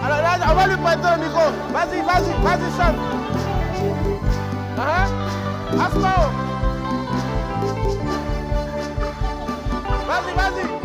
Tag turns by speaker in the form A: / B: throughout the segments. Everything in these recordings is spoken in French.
A: Alors là, on va lui prêter le micro. Vas-y, chante. Asmao. Vas-y.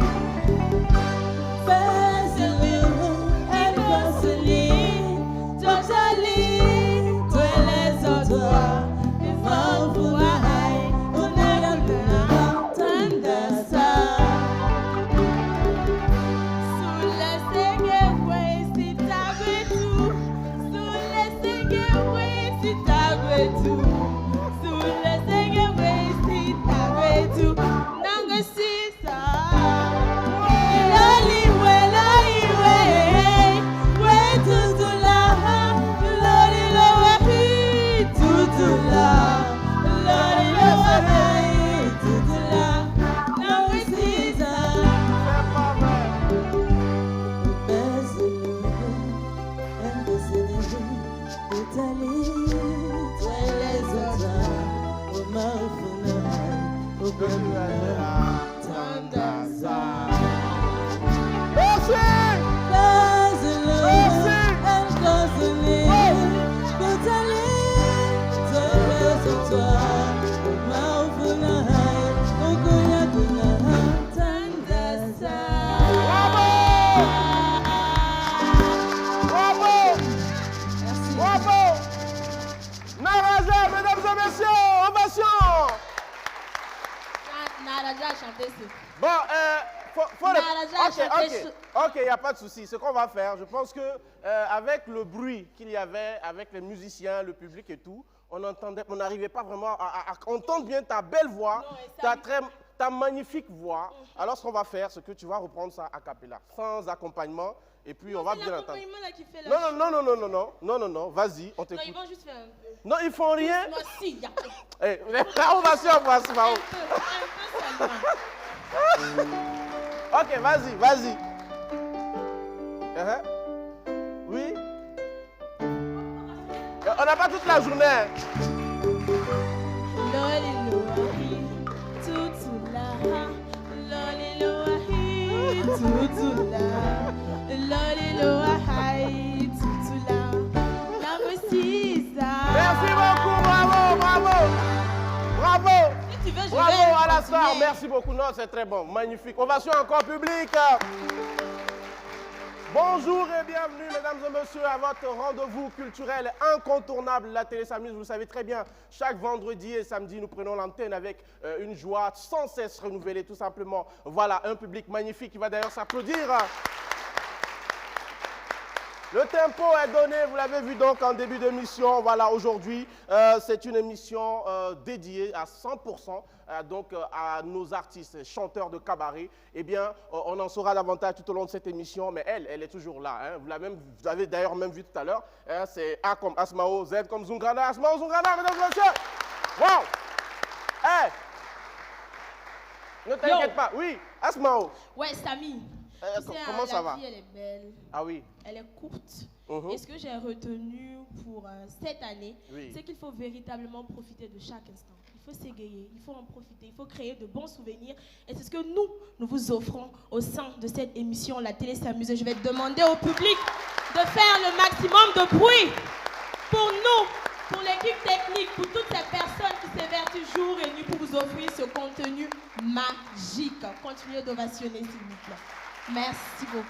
A: Bon, ok, il n'y a pas de souci. Ce qu'on va faire, je pense que avec le bruit qu'il y avait, avec les musiciens, le public et tout, on n'arrivait pas vraiment à entendre bien ta belle voix, ta magnifique voix. Alors ce qu'on va faire, c'est que tu vas reprendre ça a cappella, sans accompagnement, et puis on va bien entendre. Non, vas-y, on t'écoute.
B: Non, ils vont juste faire un peu.
A: Non, ils font rien.
B: Non, si, il y a peu.
A: Ovation, voici, Mao.
B: Un peu seulement.
A: Ok, vas-y. Oui. On n'a pas toute la journée. Merci beaucoup, bravo.
B: Si tu veux,
A: Bravo à la star, merci beaucoup. Non, c'est très bon, magnifique. Ovation encore public. Bonjour et bienvenue, mesdames et messieurs, à votre rendez-vous culturel incontournable, la télé s'amuse. Vous le savez très bien, chaque vendredi et samedi, nous prenons l'antenne avec une joie sans cesse renouvelée, tout simplement. Voilà, un public magnifique qui va d'ailleurs s'applaudir. Le tempo est donné, vous l'avez vu donc en début d'émission. Voilà, aujourd'hui, c'est une émission dédiée à 100% donc, à nos artistes, chanteurs de cabaret. Eh bien, on en saura davantage tout au long de cette émission, mais elle est toujours là. Hein. Vous l'avez d'ailleurs même vu tout à l'heure. Hein, c'est A comme Asmao, Z comme Zungana. Asmao Zungana, mesdames et messieurs. Wow! Hey! Ne t'inquiète pas. Oui, Asmao.
B: Ouais, Samy. Tu sais,
A: comment ça va?
B: La vie, elle est belle.
A: Ah oui.
B: Elle est courte.
A: Uh-huh.
B: Et ce que j'ai retenu pour cette année,
A: Oui.
B: c'est qu'il faut véritablement profiter de chaque instant. Il faut s'égayer, il faut en profiter, il faut créer de bons souvenirs. Et c'est ce que nous vous offrons au sein de cette émission, La Télé s'amuse. Je vais demander au public de faire le maximum de bruit pour nous, pour l'équipe technique, pour toutes ces personnes qui s'évertuent jour et nuit pour vous offrir ce contenu magique. Continuez d'ovationner, s'il vous plaît. Merci beaucoup.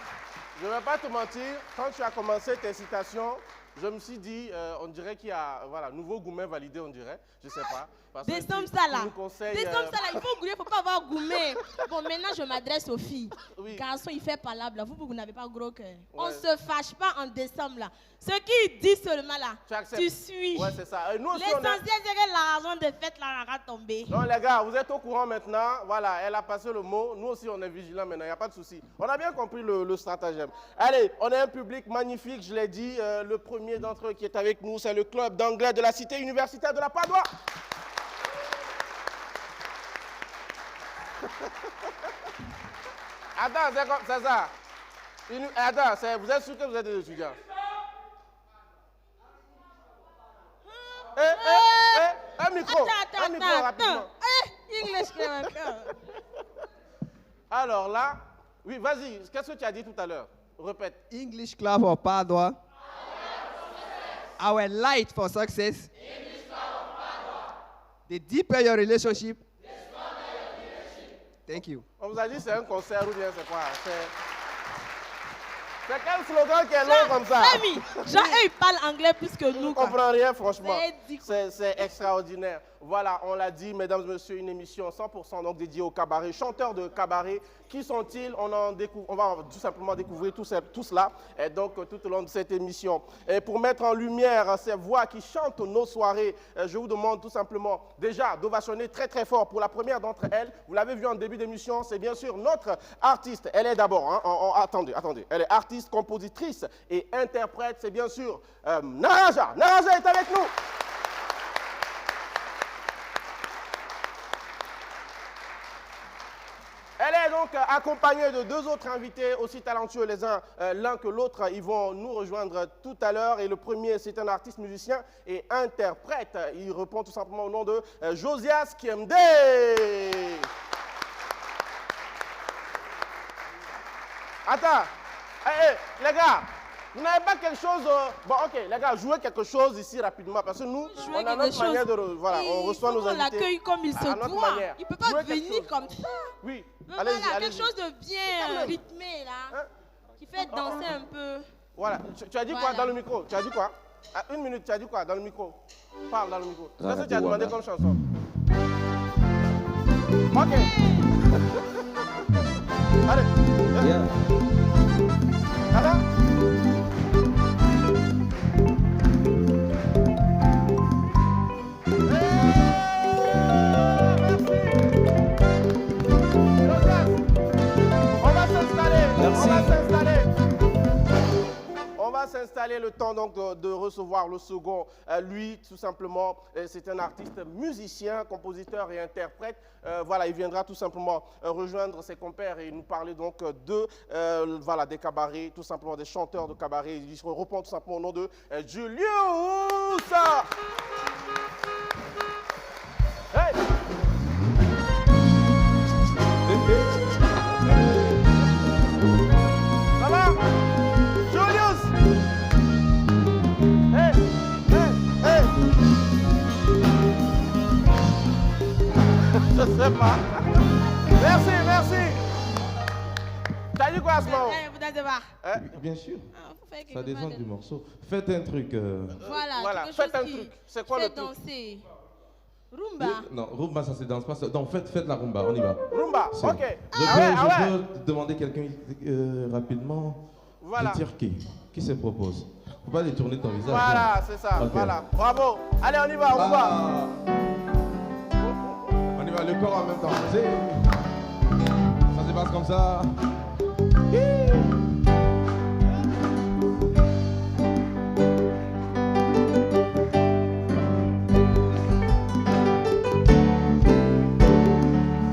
A: Je ne vais pas te mentir, quand tu as commencé tes citations, je me suis dit, on dirait qu'il y a, voilà, nouveau gourmet validé, on dirait, je ne sais pas.
B: Descends ça là. Descends ça là, il faut goûter, il ne faut pas avoir gourmet. Bon, maintenant je m'adresse aux filles.
A: Oui.
B: Garçon, il fait palabre là, vous n'avez pas gros cœur.
A: Ouais.
B: On ne se fâche pas en décembre là. Ce qui dit seulement là, tu suis.
A: Ouais, c'est ça. Et nous aussi,
B: l'essentiel c'est que l'argent de fête là va tomber.
A: Non les gars, vous êtes au courant maintenant, voilà, elle a passé le mot, nous aussi on est vigilants maintenant, il n'y a pas de souci. On a bien compris le stratagème. Allez, on a un public magnifique, je l'ai dit, le premier d'entre eux qui est avec nous, c'est le club d'anglais de la cité universitaire de la Padoie. Attends, c'est ça. Attends, vous êtes sûr que vous êtes des étudiants? Un micro, rapidement.
B: English,
A: Alors là, oui, vas-y, qu'est-ce que tu as dit tout à l'heure? Répète.
C: English Club for Padua. Our light for success. The deeper your relationship. Thank you.
A: On vous a dit c'est un concert ou bien c'est quoi? C'est quel slogan qui est long comme ça?
B: Ami, genre eux ils parlent anglais plus que
A: Je
B: nous.
A: ne comprends rien franchement.
B: C'est
A: extraordinaire. Voilà, on l'a dit, mesdames et messieurs, une émission 100% donc dédiée au cabaret. Chanteurs de cabaret, qui sont-ils? On va tout simplement découvrir tout cela et donc tout au long de cette émission. Et pour mettre en lumière ces voix qui chantent nos soirées, je vous demande tout simplement déjà d'ovationner très très fort pour la première d'entre elles. Vous l'avez vu en début d'émission, c'est bien sûr notre artiste. Elle est d'abord, attendez, elle est artiste, compositrice et interprète. C'est bien sûr Naraja. Naraja est avec nous. Elle est donc accompagnée de deux autres invités aussi talentueux les uns l'un que l'autre. Ils vont nous rejoindre tout à l'heure. Et le premier, c'est un artiste musicien et interprète. Il répond tout simplement au nom de Josias Kiemde. Attends, les gars, vous n'avez pas quelque chose... Bon, ok, les gars, jouez quelque chose ici rapidement parce que nous, on a notre manière de... Voilà, on reçoit nos invités.
B: On l'accueille comme il se doit. Il ne peut pas venir comme ça.
A: Oui,
B: allez-y. Quelque chose de bien rythmé, là, qui fait danser un peu.
A: Voilà, tu as dit quoi dans le micro? Tu as dit quoi? Une minute, tu as dit quoi dans le micro? Parle dans le micro. Qu'est-ce que tu as demandé comme chanson? Ok. Allez.
C: Yeah.
A: Alors? On va s'installer le temps donc de recevoir le second. Lui, tout simplement, c'est un artiste musicien, compositeur et interprète. Voilà, il viendra tout simplement rejoindre ses compères et nous parler donc voilà, des cabarets, tout simplement des chanteurs de cabaret. Il répond tout simplement au nom de Julius. Hey! Ça va? Julius! Hey! Je sais pas. Merci. T'as dit quoi à ce moment?
B: Vous ça va.
A: Hein?
D: Bien sûr.
B: Faut faire quelque
D: Ça dépend
B: part de-
D: du morceau. Faites un truc.
B: Voilà, quelque
A: faites
B: chose
A: un
B: qui
A: truc. C'est quoi
B: fait
A: le truc?
B: danser. Rumba.
D: Non, rumba, ça se danse pas. Donc faites la rumba, on y va.
A: Rumba,
D: C'est-
A: ok.
D: Je peux demander quelqu'un rapidement.
A: Voilà.
D: Je tire qui se propose. Faut pas détourner ton visage.
A: Voilà, c'est ça.
D: Ok.
A: Voilà. Bravo. Allez, on y va, rumba.
D: Ah. On y va, le corps en même temps. Ça se passe comme ça.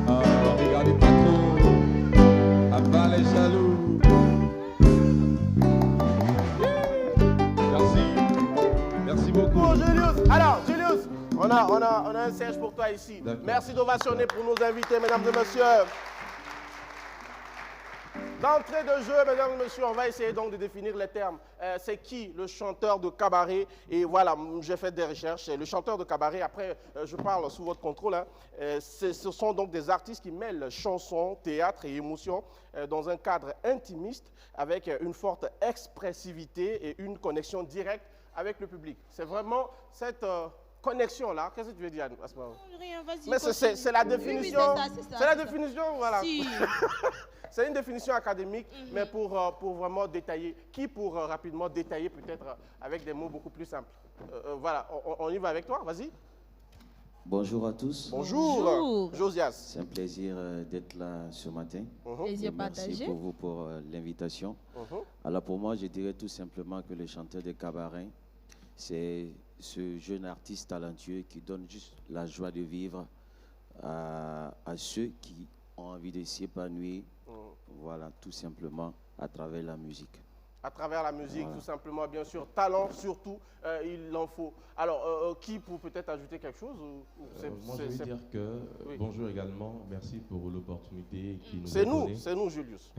D: Regardez pas trop. Abat les jaloux. Merci beaucoup.
A: Pour Julius. Alors, Julius, on a un siège pour toi ici.
D: D'accord.
A: Merci d'ovationner pour nos invités, mesdames et messieurs. D'entrée de jeu, mesdames et messieurs, on va essayer donc de définir les termes. C'est qui le chanteur de cabaret? Et voilà, j'ai fait des recherches. Le chanteur de cabaret, après, je parle sous votre contrôle. Hein. Ce sont donc des artistes qui mêlent chanson, théâtre et émotion dans un cadre intimiste avec une forte expressivité et une connexion directe avec le public. C'est vraiment cette connexion-là. Qu'est-ce que tu veux dire à ce moment?
B: Rien, vas-y.
A: Mais
B: continue.
A: c'est la
B: Oui, oui,
A: définition. C'est la définition, voilà.
B: Si.
A: C'est une définition académique, mais pour vraiment détailler. Qui pour rapidement détailler peut-être avec des mots beaucoup plus simples? Voilà, on y va avec toi, vas-y.
E: Bonjour à tous.
A: Bonjour,
B: Bonjour.
A: Josias.
E: C'est un plaisir d'être là ce matin.
B: Plaisir
E: Merci
B: partagé.
E: pour vous pour l'invitation. Alors pour moi, je dirais tout simplement que le chanteur de cabaret, c'est ce jeune artiste talentueux qui donne juste la joie de vivre à ceux qui ont envie de s'épanouir. Voilà, tout simplement à travers la musique.
A: À travers la musique,
E: Voilà.
A: tout simplement, bien sûr. Talent, surtout, il en faut. Alors, qui pour peut-être ajouter quelque chose
D: Moi, je veux dire que
A: Oui.
D: bonjour également. Merci pour l'opportunité qui nous
A: C'est
D: est donnée.
A: nous, Julius.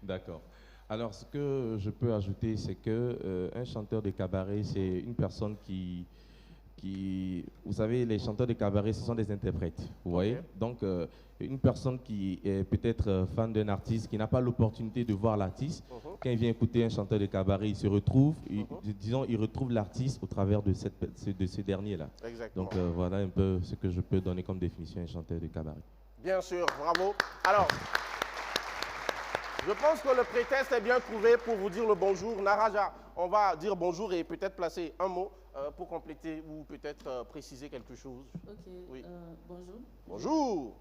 D: D'accord. Alors, ce que je peux ajouter, c'est que un chanteur de cabaret, c'est une personne qui, vous savez, les chanteurs de cabaret, ce sont des interprètes, vous voyez. Donc, une personne qui est peut-être fan d'un artiste, qui n'a pas l'opportunité de voir l'artiste, quand il vient écouter un chanteur de cabaret, il se retrouve, disons, il retrouve l'artiste au travers de ce dernier-là.
A: Exactement.
D: Donc, voilà un peu ce que je peux donner comme définition à un chanteur de cabaret.
A: Bien sûr, bravo. Alors, je pense que le prétexte est bien trouvé pour vous dire le bonjour. Naraja, on va dire bonjour et peut-être placer un mot pour compléter ou peut-être préciser quelque chose.
F: Ok,
A: Oui.
F: bonjour.
A: Bonjour.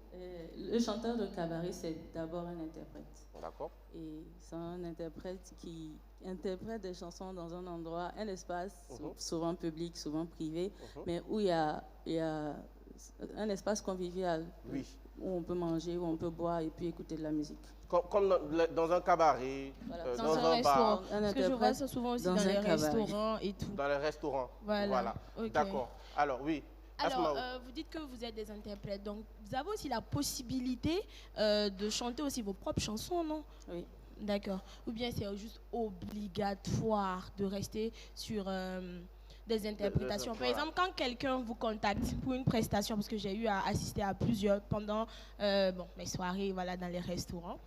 F: Le chanteur de cabaret, c'est d'abord un interprète.
A: D'accord.
F: Et c'est un interprète qui interprète des chansons dans un endroit, un espace, souvent public, souvent privé, mais où il y a un espace convivial,
A: Oui.
F: où on peut manger, où on peut boire et puis écouter de la musique.
A: Comme dans un cabaret,
F: Voilà.
B: Dans
A: dans
B: un
A: un
B: restaurant.
A: bar,
B: Parce que je vois ça souvent aussi dans,
F: dans un
B: les
F: cabaret.
B: restaurants et tout.
A: dans les restaurants.
B: Voilà. Ok.
A: D'accord. Alors, oui.
B: Alors,
A: Asma.
B: vous dites que vous êtes des interprètes, donc vous avez aussi la possibilité de chanter aussi vos propres chansons, non?
F: Oui.
B: D'accord. Ou bien c'est juste obligatoire de rester sur des interprétations. Par
A: voilà.
B: exemple, quand quelqu'un vous contacte pour une prestation, parce que j'ai eu à assister à plusieurs pendant mes soirées voilà, dans les restaurants,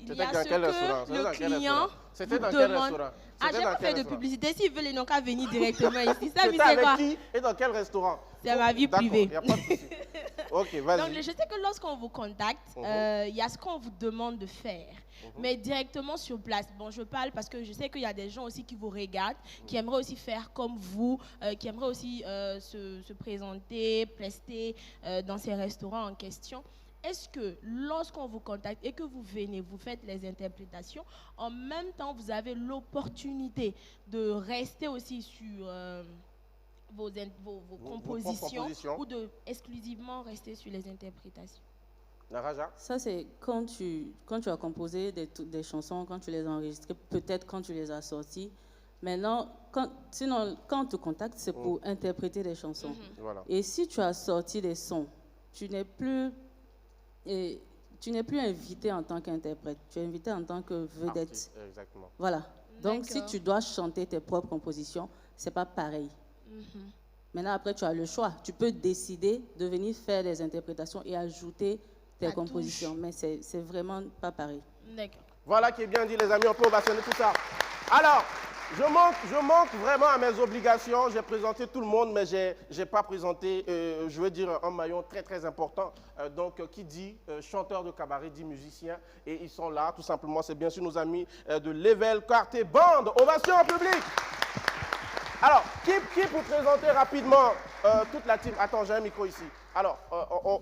B: il y
A: C'était
B: a
A: dans
B: ce
A: quel restaurant?
B: que
A: C'était
B: le
A: dans quel
B: client
A: restaurant? C'était
B: vous
A: dans quel
B: demande.
A: restaurant?
B: Ah,
A: C'était
B: j'ai
A: dans
B: pas
A: quel
B: fait de
A: restaurant?
B: publicité. S'ils veulent, ils n'ont qu'à venir directement ici. Ça,
A: C'était
B: c'est
A: avec
B: quoi?
A: qui et dans quel restaurant?
B: C'est ma vie
A: D'accord,
B: privée.
A: il n'y a pas de souci. Ok,
B: Donc,
A: vas-y.
B: je sais que lorsqu'on vous contacte, il y a ce qu'on vous demande de faire. Mais directement sur place. Bon, je parle parce que je sais qu'il y a des gens aussi qui vous regardent, qui aimeraient aussi faire comme vous, qui aimeraient aussi se présenter, prester dans ces restaurants en question. Est-ce que lorsqu'on vous contacte et que vous venez, vous faites les interprétations, en même temps, vous avez l'opportunité de rester aussi sur vos compositions ou de exclusivement rester sur les interprétations?
A: Naraja?
F: Ça, c'est quand tu as composé des chansons, quand tu les as enregistrées, peut-être quand tu les as sorties. Maintenant, sinon, quand on te contacte, c'est pour interpréter des chansons.
A: Voilà.
F: Et si tu as sorti des sons, tu n'es plus invité en tant qu'interprète, tu es invité en tant que vedette.
A: Artiste, exactement.
F: Voilà. Donc, si
B: D'accord.
F: tu dois chanter tes propres compositions, c'est pas pareil. Maintenant, après, tu as le choix. Tu peux décider de venir faire des interprétations et ajouter tes
B: La
F: compositions,
B: touche.
F: mais c'est vraiment pas pareil.
B: D'accord.
A: Voilà qui est bien dit, les amis, on peut ovationner tout ça. Alors, je manque vraiment à mes obligations. J'ai présenté tout le monde, mais je n'ai pas présenté, je veux dire, un maillon très, très important. Donc, qui dit chanteur de cabaret, dit musicien. Et ils sont là, tout simplement. C'est bien sûr nos amis de Level Quartet Band. Ovation en public. Alors, qui pour présenter rapidement toute la team? Attends, j'ai un micro ici. Alors,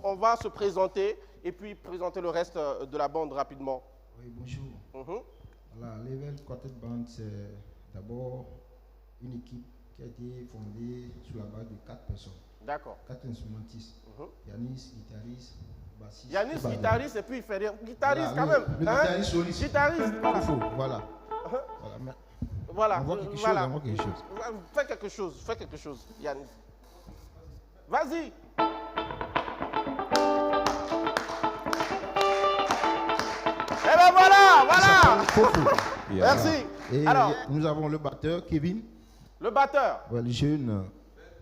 A: on va se présenter et puis présenter le reste de la bande rapidement.
G: Oui, bonjour. Voilà, Level Quartet Band, c'est d'abord une équipe qui a été fondée sur la base de 4 personnes.
A: D'accord.
G: 4 instrumentistes. Pianiste, guitariste, bassiste.
A: Pianiste, guitariste, et puis il fait rien. Guitariste
G: voilà,
A: quand même.
G: Le guitariste soliste.
A: Guitariste, voilà.
G: Voilà.
A: Voilà.
G: On voit quelque chose,
A: voilà.
G: on voit quelque chose.
A: Fais quelque chose, Yannis. Vas-y. Eh ben voilà. Merci.
G: Et
A: alors,
G: nous avons le batteur, Kevin.
A: Le batteur.
G: Ouais, le jeune.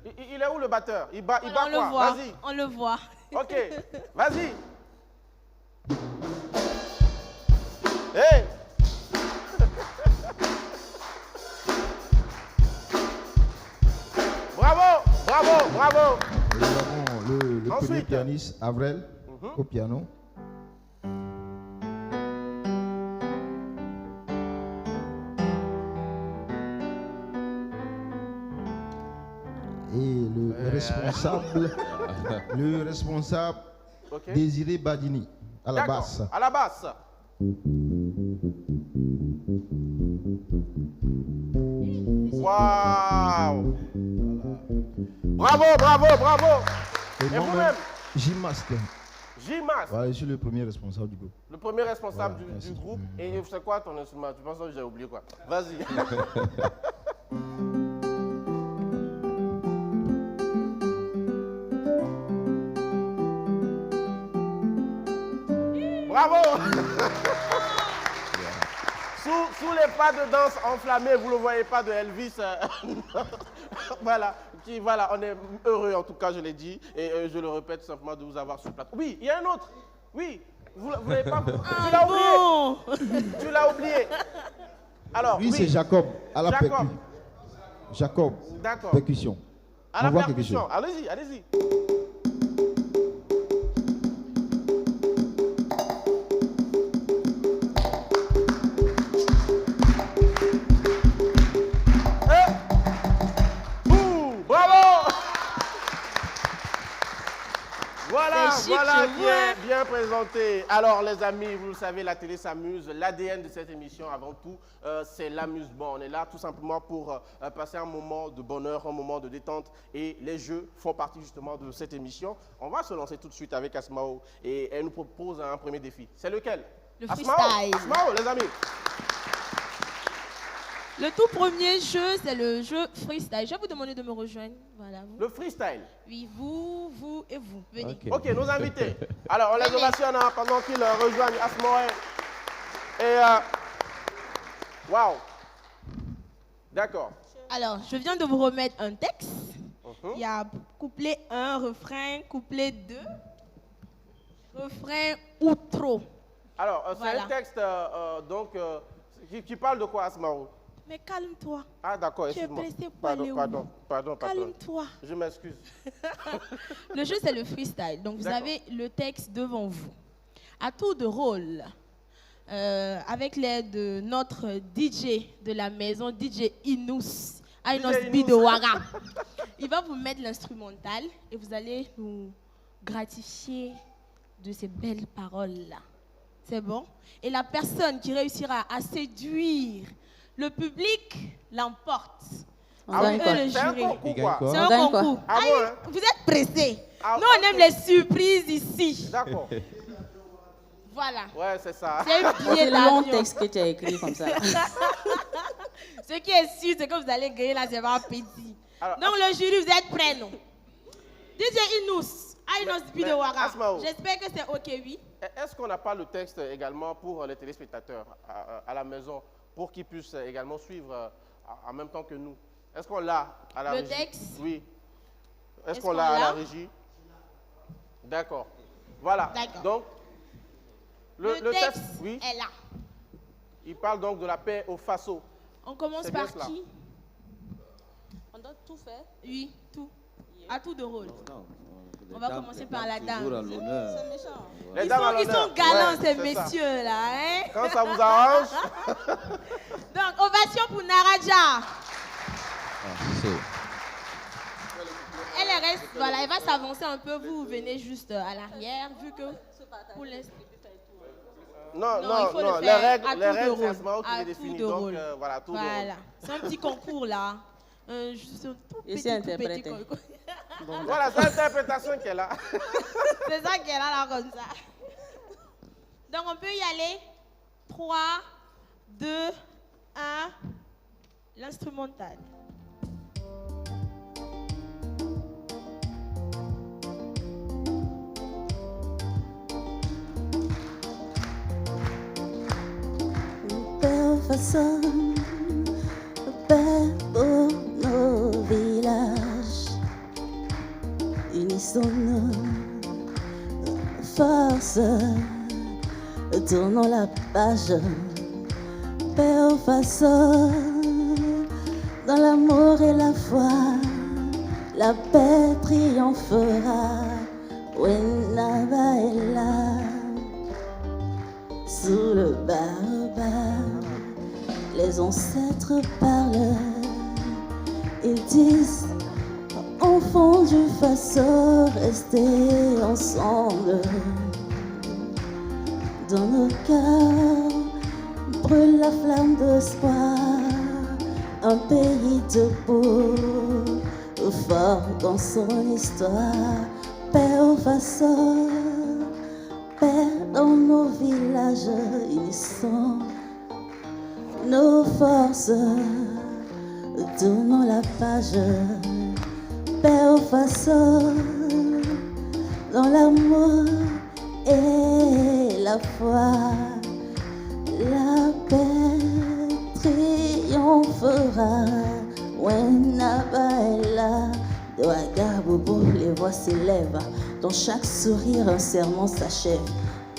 A: Il est où le batteur? Il bat
B: On
A: quoi?
B: le voit.
A: Vas-y.
B: On le voit.
A: Ok, vas-y. Hey. Bravo.
G: Et nous avons le premier
A: Ensuite.
G: pianiste, Avrel, au piano. Et le responsable,
A: Ok.
G: Désiré Badini, à la
A: D'accord,
G: basse.
A: à la basse. Waouh. Bravo.
G: Et
A: Et
G: moi-même,
A: vous-même?
G: J-Master.
A: J-Mas,
G: Voilà, je suis le premier responsable du groupe.
A: le premier responsable
G: Voilà,
A: du
G: merci.
A: groupe. Et c'est quoi ton instrument? Tu penses que j'ai oublié quoi? Vas-y. Bravo. Sous les pas de danse enflammés, vous ne le voyez pas de Elvis. Voilà, on est heureux en tout cas, je l'ai dit. Et je le répète tout simplement de vous avoir sur le plateau. Oui, il y a un autre. Oui, vous l'avez pas. Tu l'as oublié. Tu l'as oublié. Alors,
G: Lui, c'est Jacob, à la
A: Jacob.
G: percu. Jacob,
A: D'accord.
G: percussion.
A: À la
G: On voit quelque
A: percussion.
G: chose.
A: Allez-y. Bravo. Voilà
B: C'est chic,
A: qui
B: je vois.
A: est bien présenté. Alors les amis, vous le savez, la télé s'amuse. L'ADN de cette émission, avant tout, c'est l'amusement. On est là tout simplement pour passer un moment de bonheur, un moment de détente. Et les jeux font partie justement de cette émission. On va se lancer tout de suite avec Asmao. Et elle nous propose un premier défi. C'est lequel?
B: Le
A: Asmao,
B: freestyle.
A: Asmao, les amis.
B: Le tout premier jeu, c'est le jeu freestyle. Je vais vous demander de me rejoindre. Voilà, vous.
A: Le freestyle.
B: Oui, vous et vous. Venez.
D: Ok.
A: Ok, nos invités. Alors, on les ovationne hein, pendant qu'ils rejoignent Asmoé. Et waouh. D'accord.
B: Alors, je viens de vous remettre un texte. Il y a couplet 1, refrain, couplet 2, refrain outro.
A: Alors, c'est
B: Voilà.
A: un texte qui parle de quoi, Asmao?
B: Mais calme-toi.
A: Ah, d'accord,
B: Tu es
A: excuse-moi.
B: pressé pour aller où?
A: Pardon.
B: Calme-toi.
A: Je m'excuse.
B: Le jeu, c'est le freestyle. Donc, vous
A: D'accord.
B: avez le texte devant vous. À tour de rôle, avec l'aide de notre DJ de la maison, DJ Inous, Ainos
A: Inous.
B: Bidowara, il va vous mettre l'instrumental et vous allez nous gratifier de ces belles paroles-là. C'est bon? Et la personne qui réussira à séduire le public l'emporte.
F: On gagne quoi?
B: le
A: C'est un
B: jury.
A: concours,
D: Il gagne
A: quoi.
D: quoi?
B: C'est
F: On
B: un
F: gagne quoi?
B: concours.
A: Ah
B: Aïe,
A: bon, hein?
B: vous êtes pressés.
A: Ah,
B: Nous, on aime
A: ok.
B: les surprises ici.
A: D'accord.
B: Voilà.
A: Ouais, c'est ça.
B: C'est un
F: C'est
B: billet
F: le long
B: d'avion.
F: texte que tu as écrit comme ça.
B: Ce qui est sûr, c'est que vous allez gagner là, c'est pas petit.
A: Alors,
B: Donc, le jury, vous êtes prêts, non? DJ Inous, Ainos
A: mais,
B: Bidowara.
A: Asmao.
B: J'espère que c'est OK, oui.
A: Est-ce qu'on n'a pas le texte également pour les téléspectateurs à la maison, pour qu'ils puissent également suivre en même temps que nous? Est-ce qu'on l'a à la
B: Le
A: régie?
B: texte?
A: Oui. Est-ce
B: Est-ce
A: qu'on
B: qu'on
A: l'a à la
B: l'a?
A: régie? D'accord. Voilà.
B: D'accord.
A: Donc, le
B: texte
A: oui.
B: est là.
A: Il parle donc de la paix au Faso.
B: On commence
A: C'est bien
B: par
A: cela.
B: qui?
F: On doit tout faire.
B: Oui, tout. À tout de rôle.
E: Non,
B: On va commencer par la dame.
E: Toujours à l'honneur.
F: C'est méchant.
A: Les
B: Ils
A: dames à
B: sont
A: l'honneur.
B: galants,
A: Ouais,
B: ces
A: c'est ça.
B: messieurs-là. Hein?
A: Quand ça vous arrange,
B: Donc, ovation pour Naraja. Elle reste, voilà, elle va s'avancer un peu. Vous venez juste à l'arrière, vu que pour l'instant.
A: non,
B: Non, il
A: non,
B: faut
A: non.
B: le
A: Les
B: faire
A: règles,
B: à
A: les
B: tour de
A: règles,
B: rôle.
A: c'est Asmao qui
B: À
A: les
B: tour
A: définit.
B: de
A: Donc,
B: rôle.
A: voilà, tout de rôle.
B: Voilà, c'est un petit concours là. Juste un tout
F: Et
B: petit,
F: c'est
B: tout petit
F: interprété.
B: concours.
A: Voilà, c'est l'interprétation qui est là.
B: C'est ça qu'elle a là comme ça. Donc on peut y aller. 3, 2, 1. L'instrumental.
F: Père façon, Père pour nos villages, unissons-nous, force, tournons la page. Père façon, dans l'amour et la foi, la paix triomphera. Wenaba est là. Sous le baobab, les ancêtres parlent. Ils disent, enfants du Faso, restez ensemble. Dans nos cœurs brûle la flamme d'espoir. Un pays debout, fort dans son histoire. Paix au Faso. Paix dans nos villages, unissons nos forces, tournons la page. Paix au Faso, dans l'amour et la foi, la paix triomphera. Wenaba est là. De Ouagabougou, les voix s'élèvent. Dans chaque sourire, un serment s'achève.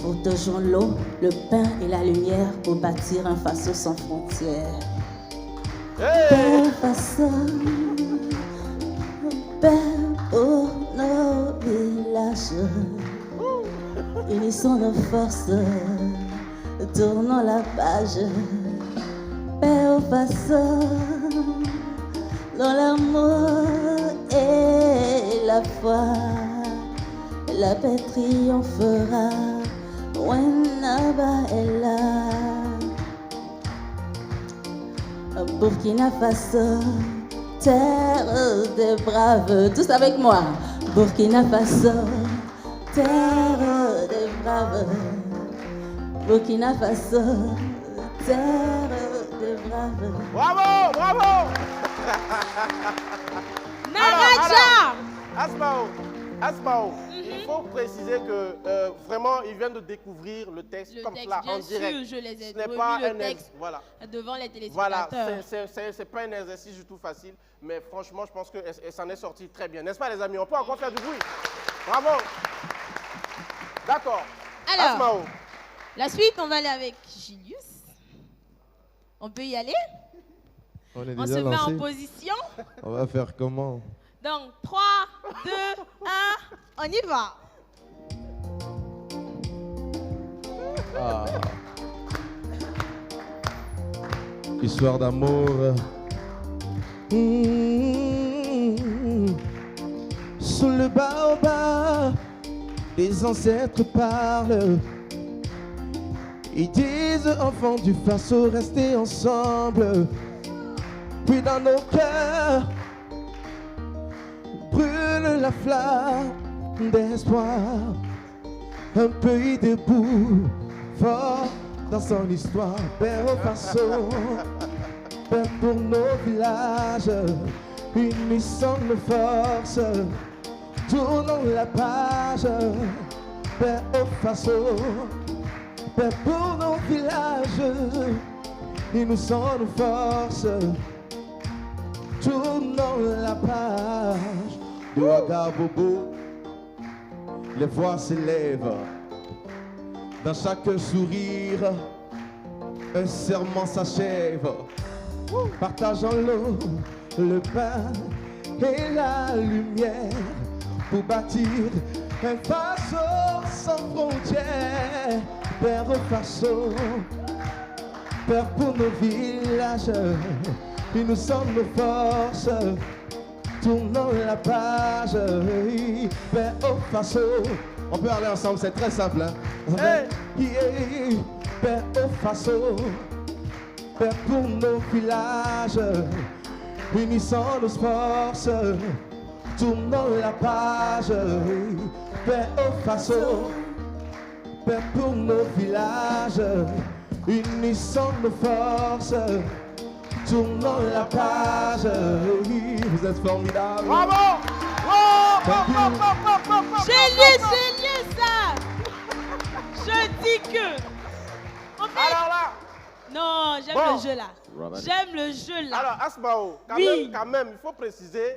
F: Pour toujours l'eau, le pain et la lumière, pour bâtir un Faso sans frontières. Paix Faso, paix pour nos villages. Unissons nos forces, tournons la page. Paix au Faso, dans l'amour et la foi, la paix triomphera. Wenaba est là. Burkina Faso, terre des braves. Tous avec moi. Burkina Faso, terre des braves. Burkina Faso, terre des braves.
A: Bravo, bravo.
B: Naraja.
A: Asmao, il faut préciser que vraiment, ils viennent de découvrir le texte
B: Le
A: comme
B: texte,
A: cela,
B: bien
A: en direct.
B: sûr, je les ai
A: Ce n'est
B: remis
A: pas
B: le
A: un
B: texte
A: voilà.
B: devant les
A: Voilà,
B: téléspectateurs.
A: c'est pas un exercice du tout facile, mais franchement, je pense qu'elle s'en est sortie très bien. N'est-ce pas, les amis? On peut encore faire du bruit. Bravo. D'accord.
B: Alors,
A: Asmao.
B: la suite, on va aller avec Julius. On peut y aller?
D: On est
B: On se
D: déjà
B: met
D: lancé.
B: en position.
D: On va faire comment?
B: Donc, 3, 2, 1, on y va.
D: Ah. Histoire d'amour. Sous le baobab, les ancêtres parlent. Ils disent, enfants du Faso, restez ensemble. Puis dans nos cœurs, brûle la flamme d'espoir. Un pays debout, fort dans son histoire. Paix au Faso, paix pour nos villages. Unissons nos forces, tournons la page. Paix au Faso, paix pour nos villages. Unissons nos forces, tournons la page. De Ouagabougou, les voix s'élèvent. Dans chaque sourire, un serment s'achève. Partageons l'eau, le pain et la lumière pour bâtir un faso sans frontières. Père faso, Père pour nos villages, et nous sommes nos forces. Tournons la page, Père au faso. On peut aller ensemble, c'est très simple. Hein? Hey. Yeah. Père au faso, Père pour nos villages, unissons nos forces, tournons la page. Père au faso, Père pour nos villages, unissons nos forces, tournons la page. Vous êtes formidables.
A: Bravo!
B: Génial ça! Je dis que... En fait,
A: alors là...
B: Non, j'aime le jeu là. J'aime le jeu là.
A: Alors, Asmao, quand même, il faut préciser,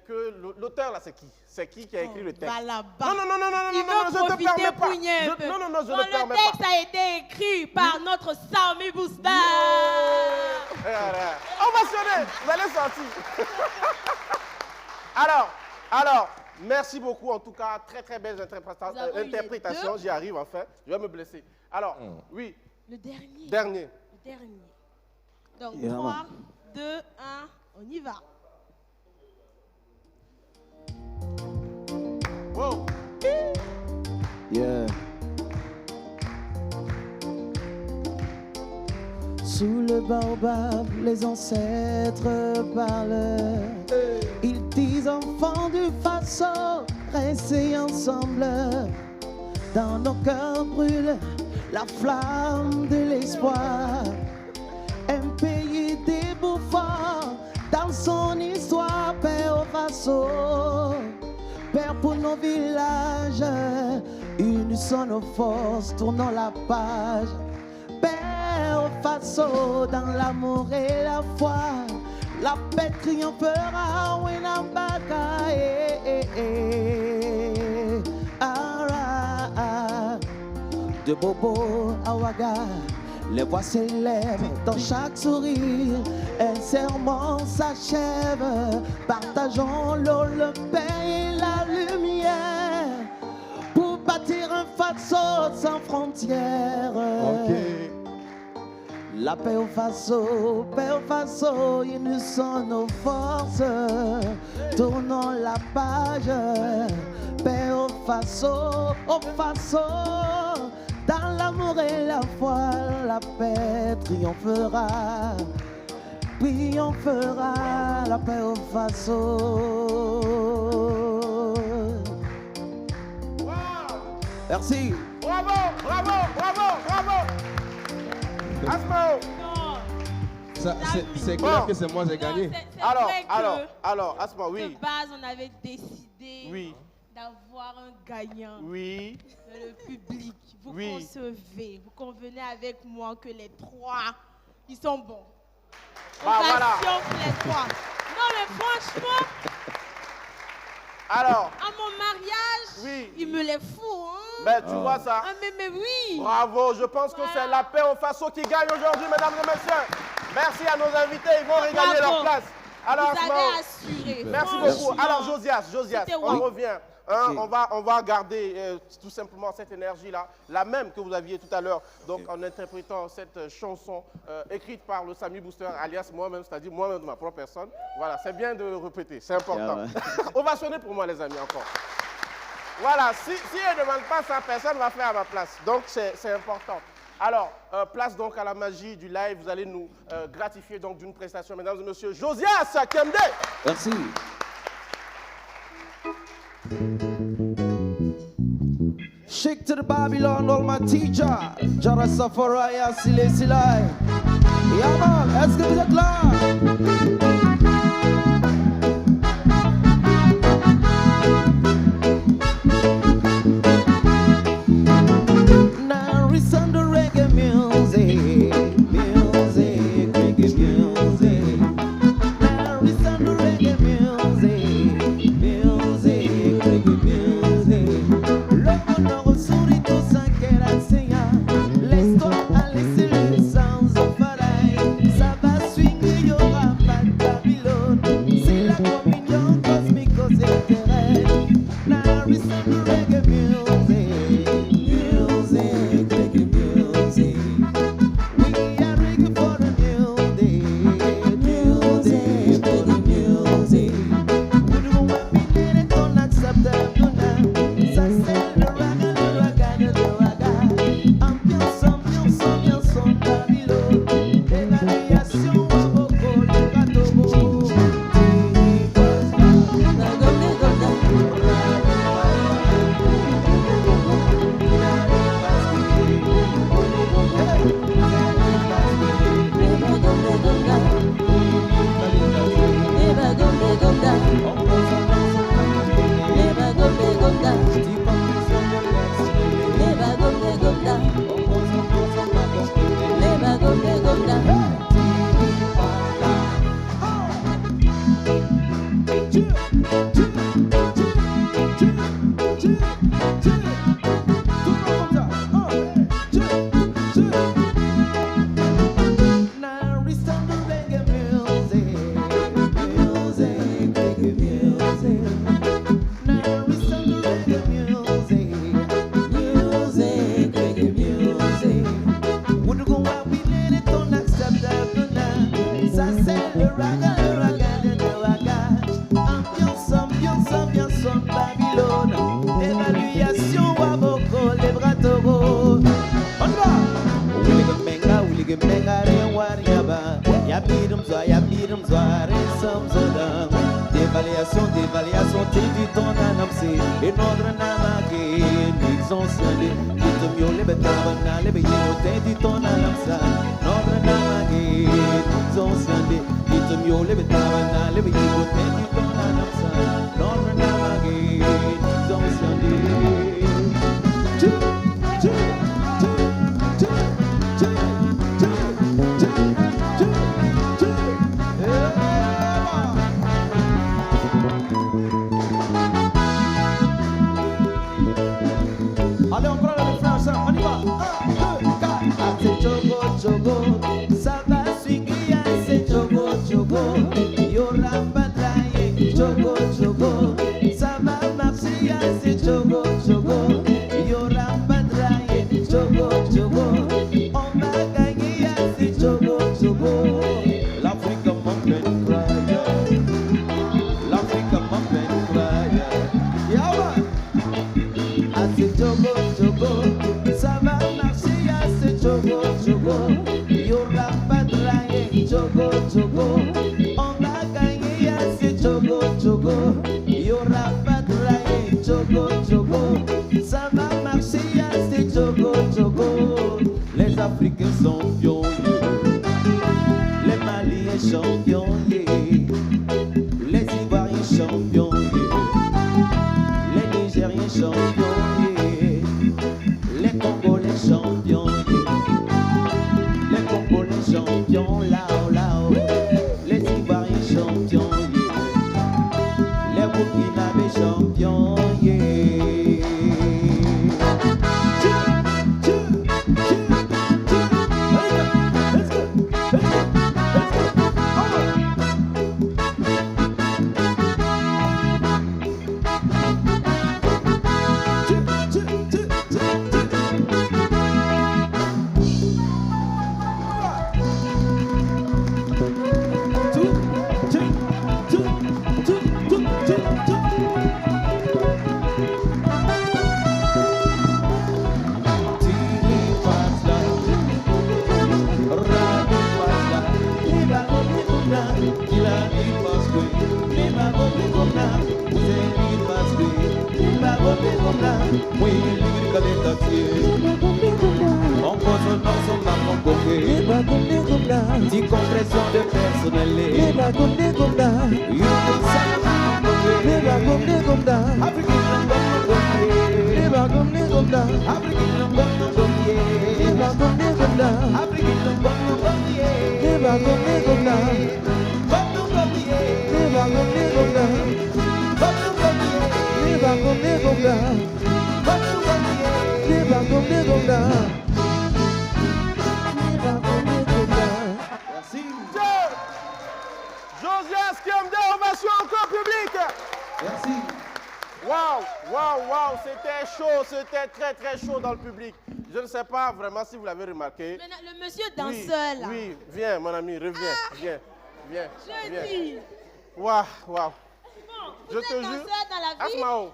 A: que l'auteur là, c'est qui? C'est qui a écrit le texte?
B: Non,
A: je ne te permets pas. Non, je ne permets pas.
B: Le texte a été écrit par notre Samy Booster.
A: Ovationné, vous allez sortir. Alors, merci beaucoup en tout cas, très belle interprétation. J'y arrive enfin, je vais me blesser. Alors, oui.
B: Le dernier.
A: Dernier.
B: Donc, 3, 2, 1, on y va.
A: Wow.
E: Yeah. Sous le baobab, les ancêtres parlent. Ils disent enfants du faso, restez ensemble. Dans nos cœurs brûle la flamme de l'espoir. Un pays des bouffons dans son histoire, Père au faso. Père pour nos villages, unissons nos forces, tournons la page. Père au faso, dans l'amour et la foi, la paix triomphera, Winambaka, de Bobo à Ouaga, les voix s'élèvent dans chaque sourire, un serment s'achève, partageons l'eau, le pain et la lumière, pour bâtir un faso sans frontières.
D: Okay.
E: La paix au faso, unissons nos forces, tournons la page, paix au faso, dans l'amour et la foi, la paix triomphera, la paix au faso.
A: Wow.
E: Merci.
A: Bravo. Asmao.
D: C'est clair que c'est moi j'ai gagné.
A: Alors, Asmao, oui.
B: De base, on avait décidé
A: oui.
B: d'avoir un gagnant.
A: Oui.
B: Le public. Vous
A: oui.
B: concevez, vous convenez avec moi que les trois, ils sont bons.
A: Bah, voilà.
B: Les trois. Non, mais franchement,
A: alors,
B: à mon mariage,
A: oui.
B: il me les fout. Hein?
A: Ben, tu vois ça?
B: Ah, mais oui.
A: Bravo, je pense que c'est la paix au faso qui gagne aujourd'hui, mesdames et messieurs. Merci à nos invités, ils vont regagner leur place. Alors,
B: vous avez assuré.
A: Merci beaucoup. Alors, Josias, on revient. Hein, on va garder tout simplement cette énergie-là, la même que vous aviez tout à l'heure, donc en interprétant cette chanson écrite par le Samy Booster, alias moi-même, c'est-à-dire moi-même de ma propre personne. Voilà, c'est bien de répéter, c'est important. Ovationnez pour moi, les amis, encore. Voilà, si elle ne demande pas ça, personne ne va faire à ma place. Donc, c'est important. Alors, place donc à la magie du live. Vous allez nous gratifier donc d'une prestation, mesdames et messieurs. Josias Kemde.
E: Merci. Shake to the Babylon, all my teacher. Jara Safaraya, Sile Silai. Yeah, man, est-ce que vous êtes là? Now listen to reggae music, reggae music. Now listen to reggae music, reggae music. Loco no surito sanquera seña, la historia
H: Dévaluation, t'es du ton anamsi, et notre namaki, nixon sandi, dit mieux les bétabana, les béyos, t'es du ton anamsa, notre namaki, nixon sandi, dit mieux les bétabana, les béyos, t'es du ton anamsa, notre namaki, nixon sandi.
I: Allez, on prend le refrain ensemble, on y va. 1, 2, 4.
H: Ah, c'est chogo, chogo, ça va suivre, c'est chogo, chogo. Y'aura pas trahi, chogo, chogo. Ça va marcher, c'est chogo, chogo. Y'aura pas trahi, chogo, chogo. On va gagner, c'est chogo, chogo. L'Afrique m'en pleine craille. L'Afrique m'en pleine craille. Ah, c'est chogo, chogo. Ça va marcher, c'est chogo, chogo. Y'aura pas trahi, chogo, chogo. On va gagner, c'est chogo, chogo. Y'aura pas trahi, chogo, chogo. Ça va marcher, c'est chogo, chogo. Les Africains sont champions, les Maliens champions, les Ivoiriens champions, les Nigériens champions, les Congolais champions, les Congolais champions, là-haut, là-haut, les Ivoiriens champions, les Burkinabés champions, Décompression de personnel.
I: Merci.
A: Josias Kiamda, ovation encore public.
I: Merci.
A: Waouh, waouh, waouh, c'était très chaud dans le public. Je ne sais pas vraiment si vous l'avez remarqué.
B: Maintenant, le monsieur danseur là.
A: Oui, viens mon ami, reviens, viens.
B: Je dis.
A: Waouh.
B: Bon,
A: Je te jure.
B: Danseur dans la vie.
A: Asmao,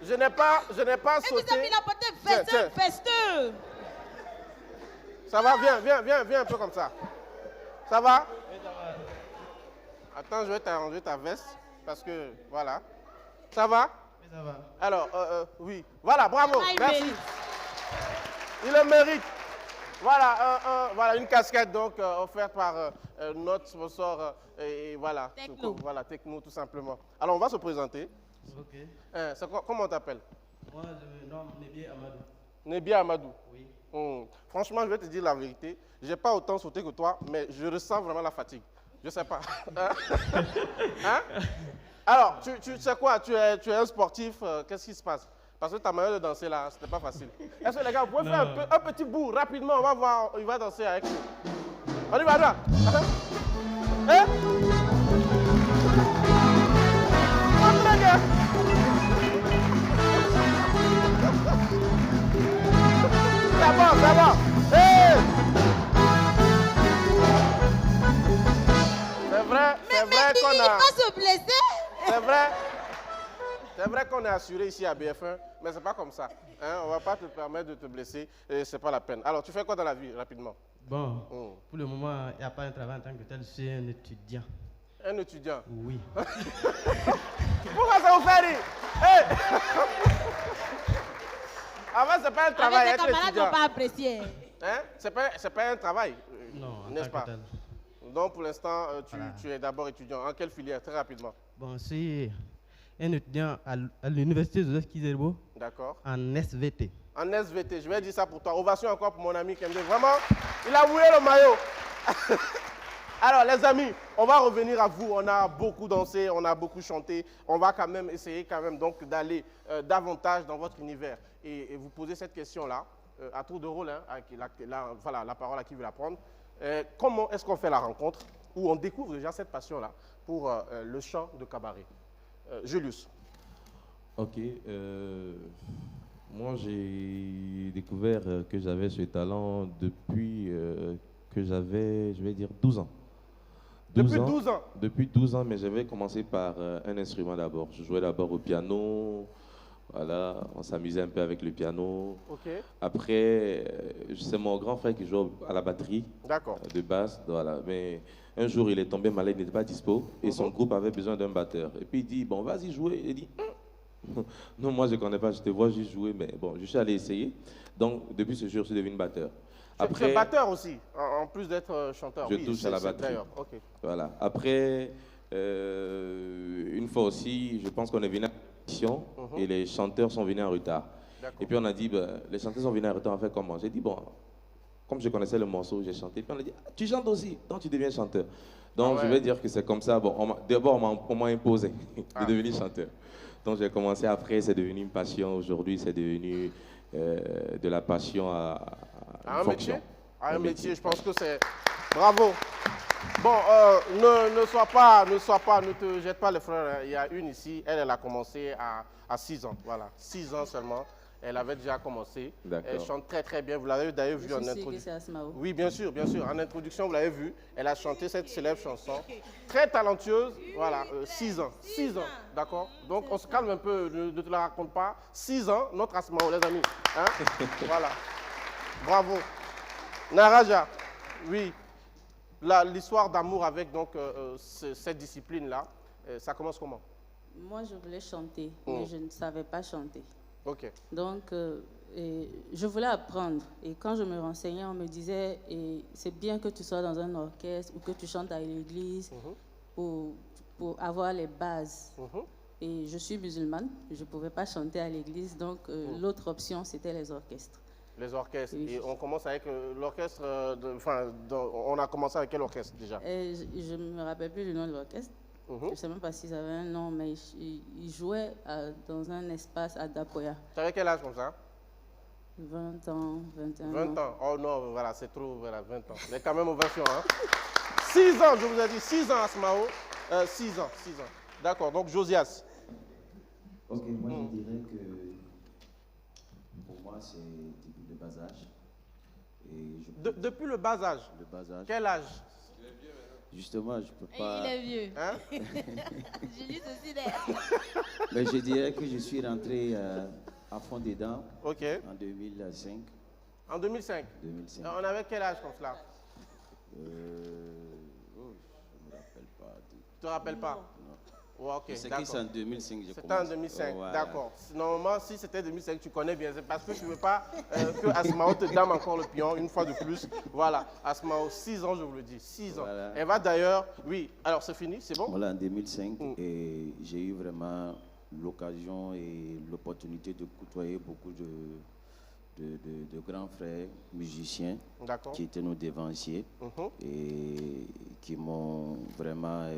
A: je n'ai pas
B: Et
A: sauté.
B: vous avez apporté
A: Tiens.
B: festin.
A: Ça va, viens un peu comme ça. Ça va? Attends, je vais t'arranger ta veste parce que voilà. Ça va?
I: Oui, ça va.
A: Alors, oui. Voilà, bravo.
B: Ah, il
A: Merci.
B: mérite.
A: Il le mérite. Voilà, voilà une casquette donc offerte par notre sponsor et voilà.
B: Techno.
A: Voilà, Techno tout simplement. Alors, on va se présenter.
I: Ok.
A: Comment on t'appelle?
I: Moi, je me nomme Nebié Amadou.
A: Nebié Amadou.
I: Oui.
A: Franchement, je vais te dire la vérité. Je n'ai pas autant sauté que toi, mais je ressens vraiment la fatigue. Je ne sais pas. Hein? Alors, tu sais quoi? Tu es un sportif. Qu'est-ce qui se passe? Parce que ta manière de danser là, c'était pas facile. Est-ce que les gars, vous pouvez faire un petit bout rapidement? On va voir, il va danser avec nous. On y va, là. Hein? Montre, gars. C'est bon. Hey! C'est vrai qu'on
B: Il
A: a...
B: va se blesser.
A: C'est vrai qu'on est assuré ici à BF1, mais c'est pas comme ça. Hein? On va pas te permettre de te blesser et c'est pas la peine. Alors, tu fais quoi dans la vie, rapidement?
I: Bon, pour le moment, il n'y a pas un travail en tant que tel, je suis un étudiant.
A: Un étudiant?
I: Oui.
A: Pourquoi ça vous fait rire? Hey! Avant, c'est pas un travail,
B: Avec
A: être
B: tes camarades
A: étudiant.
B: n'ont pas apprécié.
A: Hein? C'est pas un travail,
I: Non, en
A: n'est-ce
I: tant
A: pas?
I: que tel.
A: Donc, pour l'instant,
I: Voilà.
A: tu es d'abord étudiant. En quelle filière? Très rapidement.
I: Bon, je suis un étudiant à l'université Joseph Kizerbo
A: D'accord.
I: en SVT.
A: En SVT, je vais dire ça pour toi. Ovation encore pour mon ami Kembe. Vraiment, il a mouillé le maillot. Alors, les amis, on va revenir à vous. On a beaucoup dansé, on a beaucoup chanté. On va quand même essayer donc d'aller davantage dans votre univers. Et vous poser cette question-là, à tour de rôle, hein, avec voilà, la parole à qui veut la prendre. Comment est-ce qu'on fait la rencontre où on découvre déjà cette passion-là pour le chant de cabaret? Julius.
D: Ok. Moi, j'ai découvert que j'avais ce talent depuis que j'avais, je vais dire, 12 ans.
A: Depuis 12 ans?
D: Depuis 12 ans, mais j'avais commencé par un instrument d'abord. Je jouais d'abord au piano. Voilà, on s'amusait un peu avec le piano.
A: Ok.
D: Après, c'est mon grand frère qui joue à la batterie.
A: D'accord.
D: De basse, voilà. Mais un jour, il est tombé malade, il n'était pas dispo. Et son groupe avait besoin d'un batteur. Et puis il dit, bon, vas-y jouer. Il dit, non, moi je ne connais pas, je te vois juste jouer. Mais bon, je suis allé essayer. Donc, depuis ce jour, je suis devenu batteur.
A: Tu es batteur aussi, en plus d'être chanteur.
D: Je
A: oui,
D: touche à la batterie.
A: Okay.
D: Voilà. Après, une fois aussi, je pense qu'on est venu à l'émission et les chanteurs sont venus en retard. Et puis on a dit, ben, les chanteurs sont venus en retard, on fait comment? J'ai dit, bon, comme je connaissais le morceau, j'ai chanté. Puis on a dit, ah, tu chantes aussi, donc tu deviens chanteur. Donc je vais dire que c'est comme ça. Bon, d'abord, on m'a imposé de devenir chanteur. Donc j'ai commencé après, c'est devenu une passion. Aujourd'hui, c'est devenu de la passion à
A: un
D: fonction.
A: métier? À un métier, je pense que c'est... Bravo. Bon, ne te jette pas les fleurs. Il y a une ici, elle a commencé à 6 ans. Voilà, 6 ans seulement. Elle avait déjà commencé. Elle chante très très bien. Vous l'avez d'ailleurs vu en introduction. Oui, bien sûr, bien sûr. En introduction, vous l'avez vu. Elle a chanté cette célèbre chanson. Très talentueuse. Voilà, 6 ans. 6 ans, d'accord? Donc on se calme un peu, ne te la raconte pas. 6 ans, notre Asmao, les amis. Hein? Voilà. Bravo. Naraja, oui. L'histoire d'amour avec donc, cette discipline-là, ça commence comment?
F: Moi, je voulais chanter, mais je ne savais pas chanter.
A: Ok.
F: Donc, je voulais apprendre. Et quand je me renseignais, on me disait, c'est bien que tu sois dans un orchestre ou que tu chantes à l'église pour avoir les bases. Et je suis musulmane, je ne pouvais pas chanter à l'église, donc l'autre option, c'était les orchestres.
A: Les orchestres.
F: Oui.
A: Et on commence avec l'orchestre, on a commencé avec quel orchestre déjà?
F: Je ne me rappelle plus du nom de l'orchestre. Je ne sais même pas s'ils avaient un nom, mais ils jouaient dans un espace à Dapoya.
A: Tu avais quel âge comme ça?
F: 20 ans, 21 ans.
A: 20 ans. Oh non, voilà, c'est trop, voilà, 20 ans. Mais quand même ovation, hein? 6 ans, je vous ai dit, 6 ans, Asmao. 6 ans, 6 ans. D'accord, donc Josias.
E: Ok, moi je dirais que moi, c'est depuis le bas âge. Et
A: Depuis le bas âge?
E: Le bas âge.
A: Quel âge?
E: Justement, je peux pas...
B: Il est vieux.
A: Hein?
B: Je lis ceci d'ailleurs.
E: Mais je dirais que je suis rentré à fond dedans
A: Ok.
E: en 2005.
A: En 2005?
E: 2005.
A: On avait quel âge comme cela?
E: Je ne me rappelle pas.
A: Tu te rappelles pas?
E: Non.
A: Oh, ok,
E: C'est que
A: d'accord.
E: c'est en 2005 que j'ai
A: C'était
E: commencé.
A: en 2005,
E: Oh, voilà.
A: d'accord. Normalement, si c'était 2005, tu connais bien. C'est parce que tu ne veux pas que Asmao te dame encore le pion, une fois de plus. Voilà, Asmao, 6 ans, je vous le dis, 6 ans.
E: Voilà.
A: Elle va d'ailleurs, oui, alors c'est fini, c'est bon?
E: Voilà, en 2005, et j'ai eu vraiment l'occasion et l'opportunité de côtoyer beaucoup de grands frères musiciens
A: D'accord.
E: qui étaient nos dévanciers et qui m'ont vraiment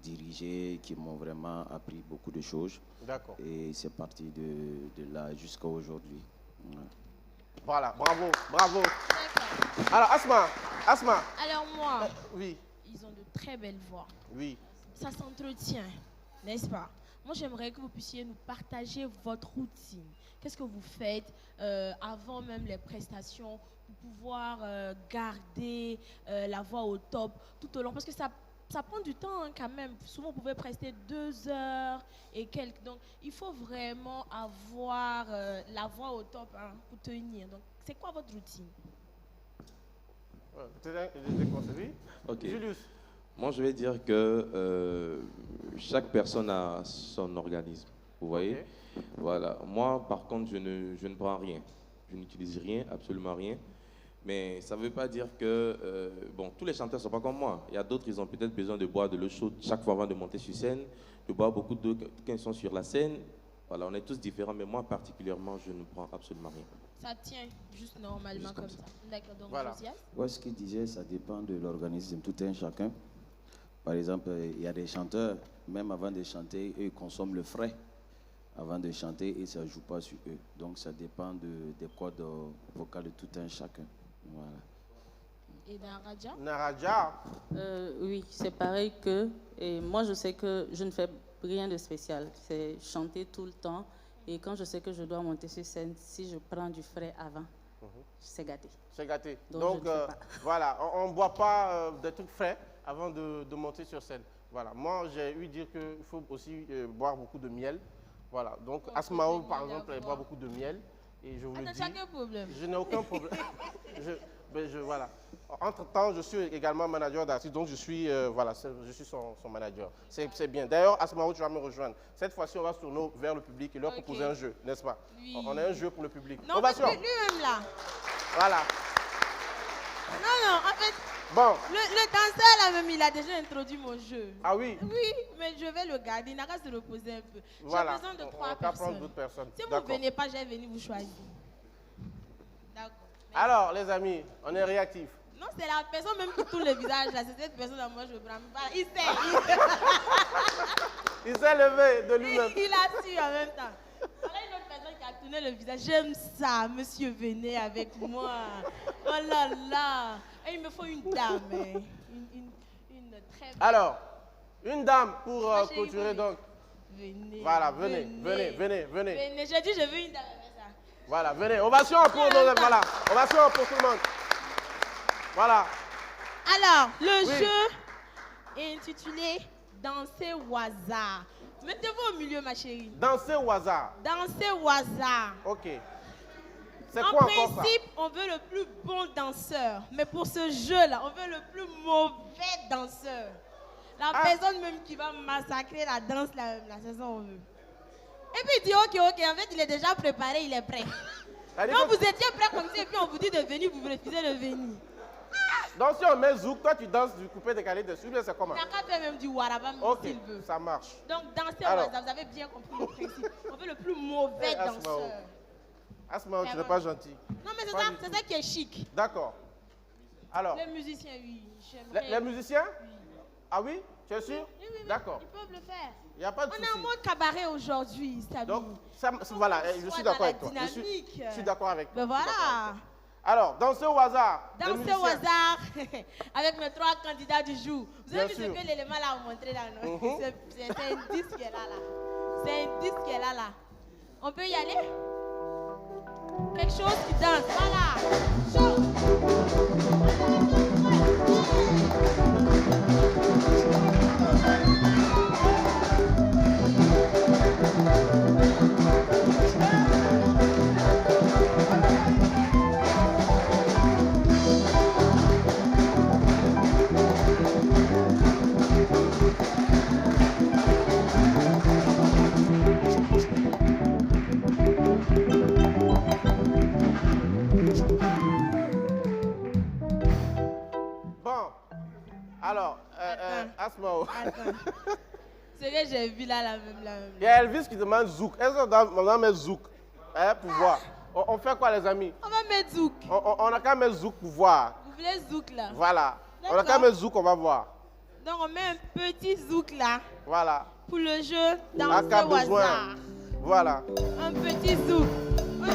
E: dirigé, qui m'ont vraiment appris beaucoup de choses.
A: D'accord.
E: Et c'est parti de là jusqu'à aujourd'hui. Ouais.
A: Voilà, bravo, bravo. Alors, Asma.
B: Alors moi,
A: oui.
B: Ils ont de très belles voix.
A: Oui.
B: Ça s'entretient, n'est-ce pas? Moi, j'aimerais que vous puissiez nous partager votre routine. Qu'est-ce que vous faites avant même les prestations pour pouvoir garder la voix au top tout au long? Parce que ça prend du temps quand même. Souvent, vous pouvez prester 2 heures et quelques. Donc, il faut vraiment avoir la voix au top pour tenir. Donc, c'est quoi votre routine?
D: Ok. Julius. Moi, je vais dire que chaque personne a son organisme. Vous voyez? Okay. Voilà. Moi, par contre, je ne prends rien. Je n'utilise rien, absolument rien. Mais ça ne veut pas dire que, tous les chanteurs ne sont pas comme moi. Il y a d'autres, ils ont peut-être besoin de boire de l'eau chaude chaque fois avant de monter sur scène, de boire beaucoup d'eau quand ils sont sur la scène. Voilà, on est tous différents, mais moi particulièrement, je ne prends absolument rien.
B: Ça tient juste normalement juste comme ça. D'accord, donc
A: voilà.
E: Ouais, ce qu'il disait, ça dépend de l'organisme de tout un chacun. Par exemple, il y a des chanteurs, même avant de chanter, eux, ils consomment le frais avant de chanter et ça ne joue pas sur eux. Donc ça dépend des cordes vocales de tout un chacun. Voilà.
B: Et Naraja?
A: Naraja?
F: Oui, c'est pareil que... Et moi, je sais que je ne fais rien de spécial. C'est chanter tout le temps. Et quand je sais que je dois monter sur scène, si je prends du frais avant, c'est gâté.
A: C'est gâté. Donc voilà, on ne boit pas des trucs frais avant de monter sur scène. Voilà. Moi, j'ai eu dire qu'il faut aussi boire beaucoup de miel. Voilà. Donc, Asmao, par exemple, elle boit beaucoup de miel. Et je vous le dis,
B: quel problème?
A: Je n'ai aucun problème. Voilà. Entre-temps, je suis également manager d'artiste, donc je suis son manager. C'est bien. D'ailleurs, Asmao, tu vas me rejoindre. Cette fois-ci, on va se tourner vers le public et leur proposer un jeu, n'est-ce pas? Oui. On a un jeu pour le public.
B: Non, parce que lui-même là.
A: Voilà.
B: Non, en fait,
A: bon.
B: Le danseur là-même, il a déjà introduit mon jeu.
A: Ah oui?
B: Oui, mais je vais le garder. Il n'a qu'à se reposer un peu.
A: Voilà.
B: J'ai besoin de 3 personnes. Si vous ne venez pas, je vais venir vous choisir. D'accord.
A: Alors, les amis, on est réactifs.
B: Non, c'est la personne même qui tourne le visage là. C'est cette personne là, moi je prends pas. Il sait.
A: Il s'est levé de lui-même.
B: Il a su en même temps. Voilà une autre personne qui a tourné le visage. J'aime ça, monsieur, venez avec moi. Oh là là. Et il me faut une dame. Une très belle.
A: Alors, une dame pour clôturer donc.
B: Venez.
A: Voilà, venez.
B: Venez, j'ai dit je veux une dame avec ça.
A: Voilà, venez. Ovation pour nos... Voilà, ovation pour tout le monde. Voilà.
B: Alors, le jeu est intitulé Danser au hasard. Mettez-vous au milieu, ma chérie.
A: Danser au hasard.
B: Danser au hasard.
A: Ok. C'est
B: quoi
A: encore ça?
B: En principe, on veut le plus bon danseur. Mais pour ce jeu-là, on veut le plus mauvais danseur. La personne même qui va massacrer la danse, c'est ça on veut. Et puis il dit ok. En fait, il est déjà préparé, il est prêt. Donc vous étiez prêt comme ça et puis on vous dit de venir, vous refusez de venir.
A: Donc si on met zouk, toi tu danses du coupé décalé dessus, mais c'est comment?
B: Il n'y a qu'à faire même du warabam s'il veut.
A: Ok, ça marche.
B: Donc danser au hasard, vous avez bien compris le principe. On veut le plus mauvais danseur.
A: Asmao, tu n'es pas gentil.
B: Non mais c'est ça qui est chic.
A: D'accord. Alors.
B: Les musiciens, oui.
A: Les musiciens?
B: Oui.
A: Ah oui? Tu es sûr?
B: Oui.
A: D'accord.
B: Ils peuvent le faire.
A: Il n'y a pas de souci.
B: On est en mode cabaret aujourd'hui, Sabi.
A: Donc, voilà, je suis d'accord avec toi. Je suis d'accord avec toi.
B: Ben voilà.
A: Alors, danser au hasard.
B: Danser au hasard avec mes 3 candidats du jour. Vous avez vu ce que l'élément là a montré là, non? C'est un disque qui est là. C'est un disque qui est là. On peut y aller? Quelque chose qui danse. Voilà. Chaud.
A: Alors, Asmao.
B: C'est que j'ai vu là, la même.
A: Il y a Elvis qui demande zouk. Est-ce qu'on va mettre zouk pour voir? On fait quoi, les amis?
B: On va mettre zouk.
A: On a qu'à mettre zouk pour voir.
B: Vous voulez zouk là?
A: Voilà. On a qu'à mettre zouk, on va voir.
B: Donc on met un petit zouk là.
A: Voilà.
B: Pour le jeu dans
A: À cas
B: ce
A: besoin.
B: hasard.
A: Voilà.
B: Un petit zouk. Ok.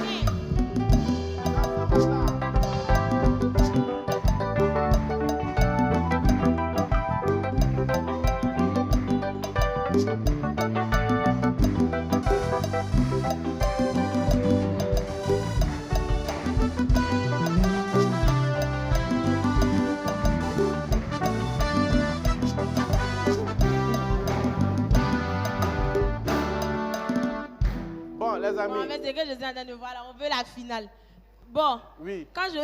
A: Bon, les amis.
B: Bon, en fait, c'est que je suis en train de voir là, on veut la finale. Bon,
A: oui.
B: Quand je...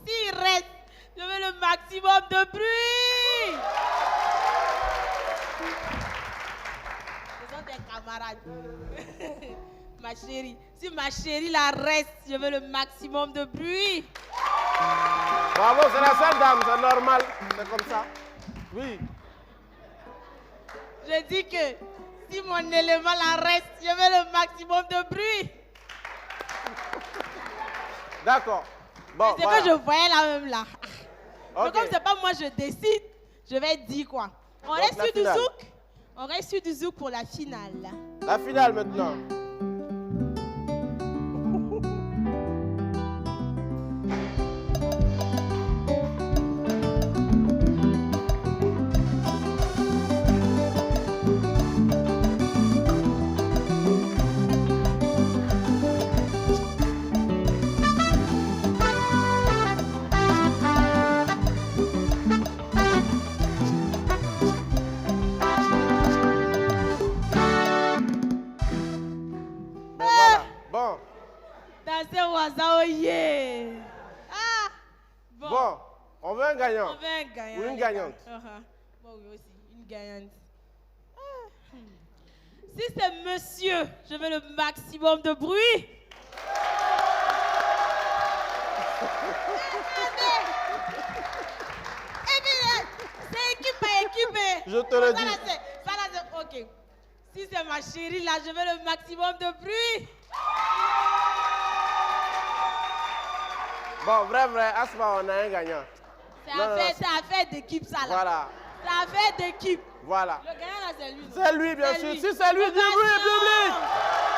B: S'il reste, je veux le maximum de bruit. Ce sont des camarades. Ma chérie, si ma chérie la reste, je veux le maximum de bruit.
A: Bravo, c'est la seule dame, c'est normal. C'est comme ça. Oui.
B: Je dis que si mon élément la reste, je veux le maximum de bruit.
A: D'accord. Bon,
B: c'est
A: voilà.
B: que je voyais là même là.
A: Okay.
B: Mais comme c'est pas moi je décide, je vais dire quoi. On
A: Donc,
B: reste
A: la
B: sur du
A: finale.
B: zouk. On reste sur du zouk pour la finale.
A: La finale maintenant. Bon.
B: Dansez au hasard, oh yeah. Ah.
A: Bon, on veut un gagnant.
B: On veut un gagnant.
A: Ou une gagnante.
B: Bon, oui aussi, une gagnante. Si c'est monsieur, je veux le maximum de bruit. C'est équipe par équipe.
A: Je te le dis.
B: Ça là, c'est ok. Si c'est ma chérie là, je veux le maximum de bruit.
A: Bon, vrai, Asma, on a un gagnant.
B: C'est affaire d'équipe, ça là.
A: Voilà.
B: C'est affaire d'équipe.
A: Voilà.
B: Le gagnant là, c'est lui.
A: C'est lui, bien sûr. Si c'est lui, dis oui, public.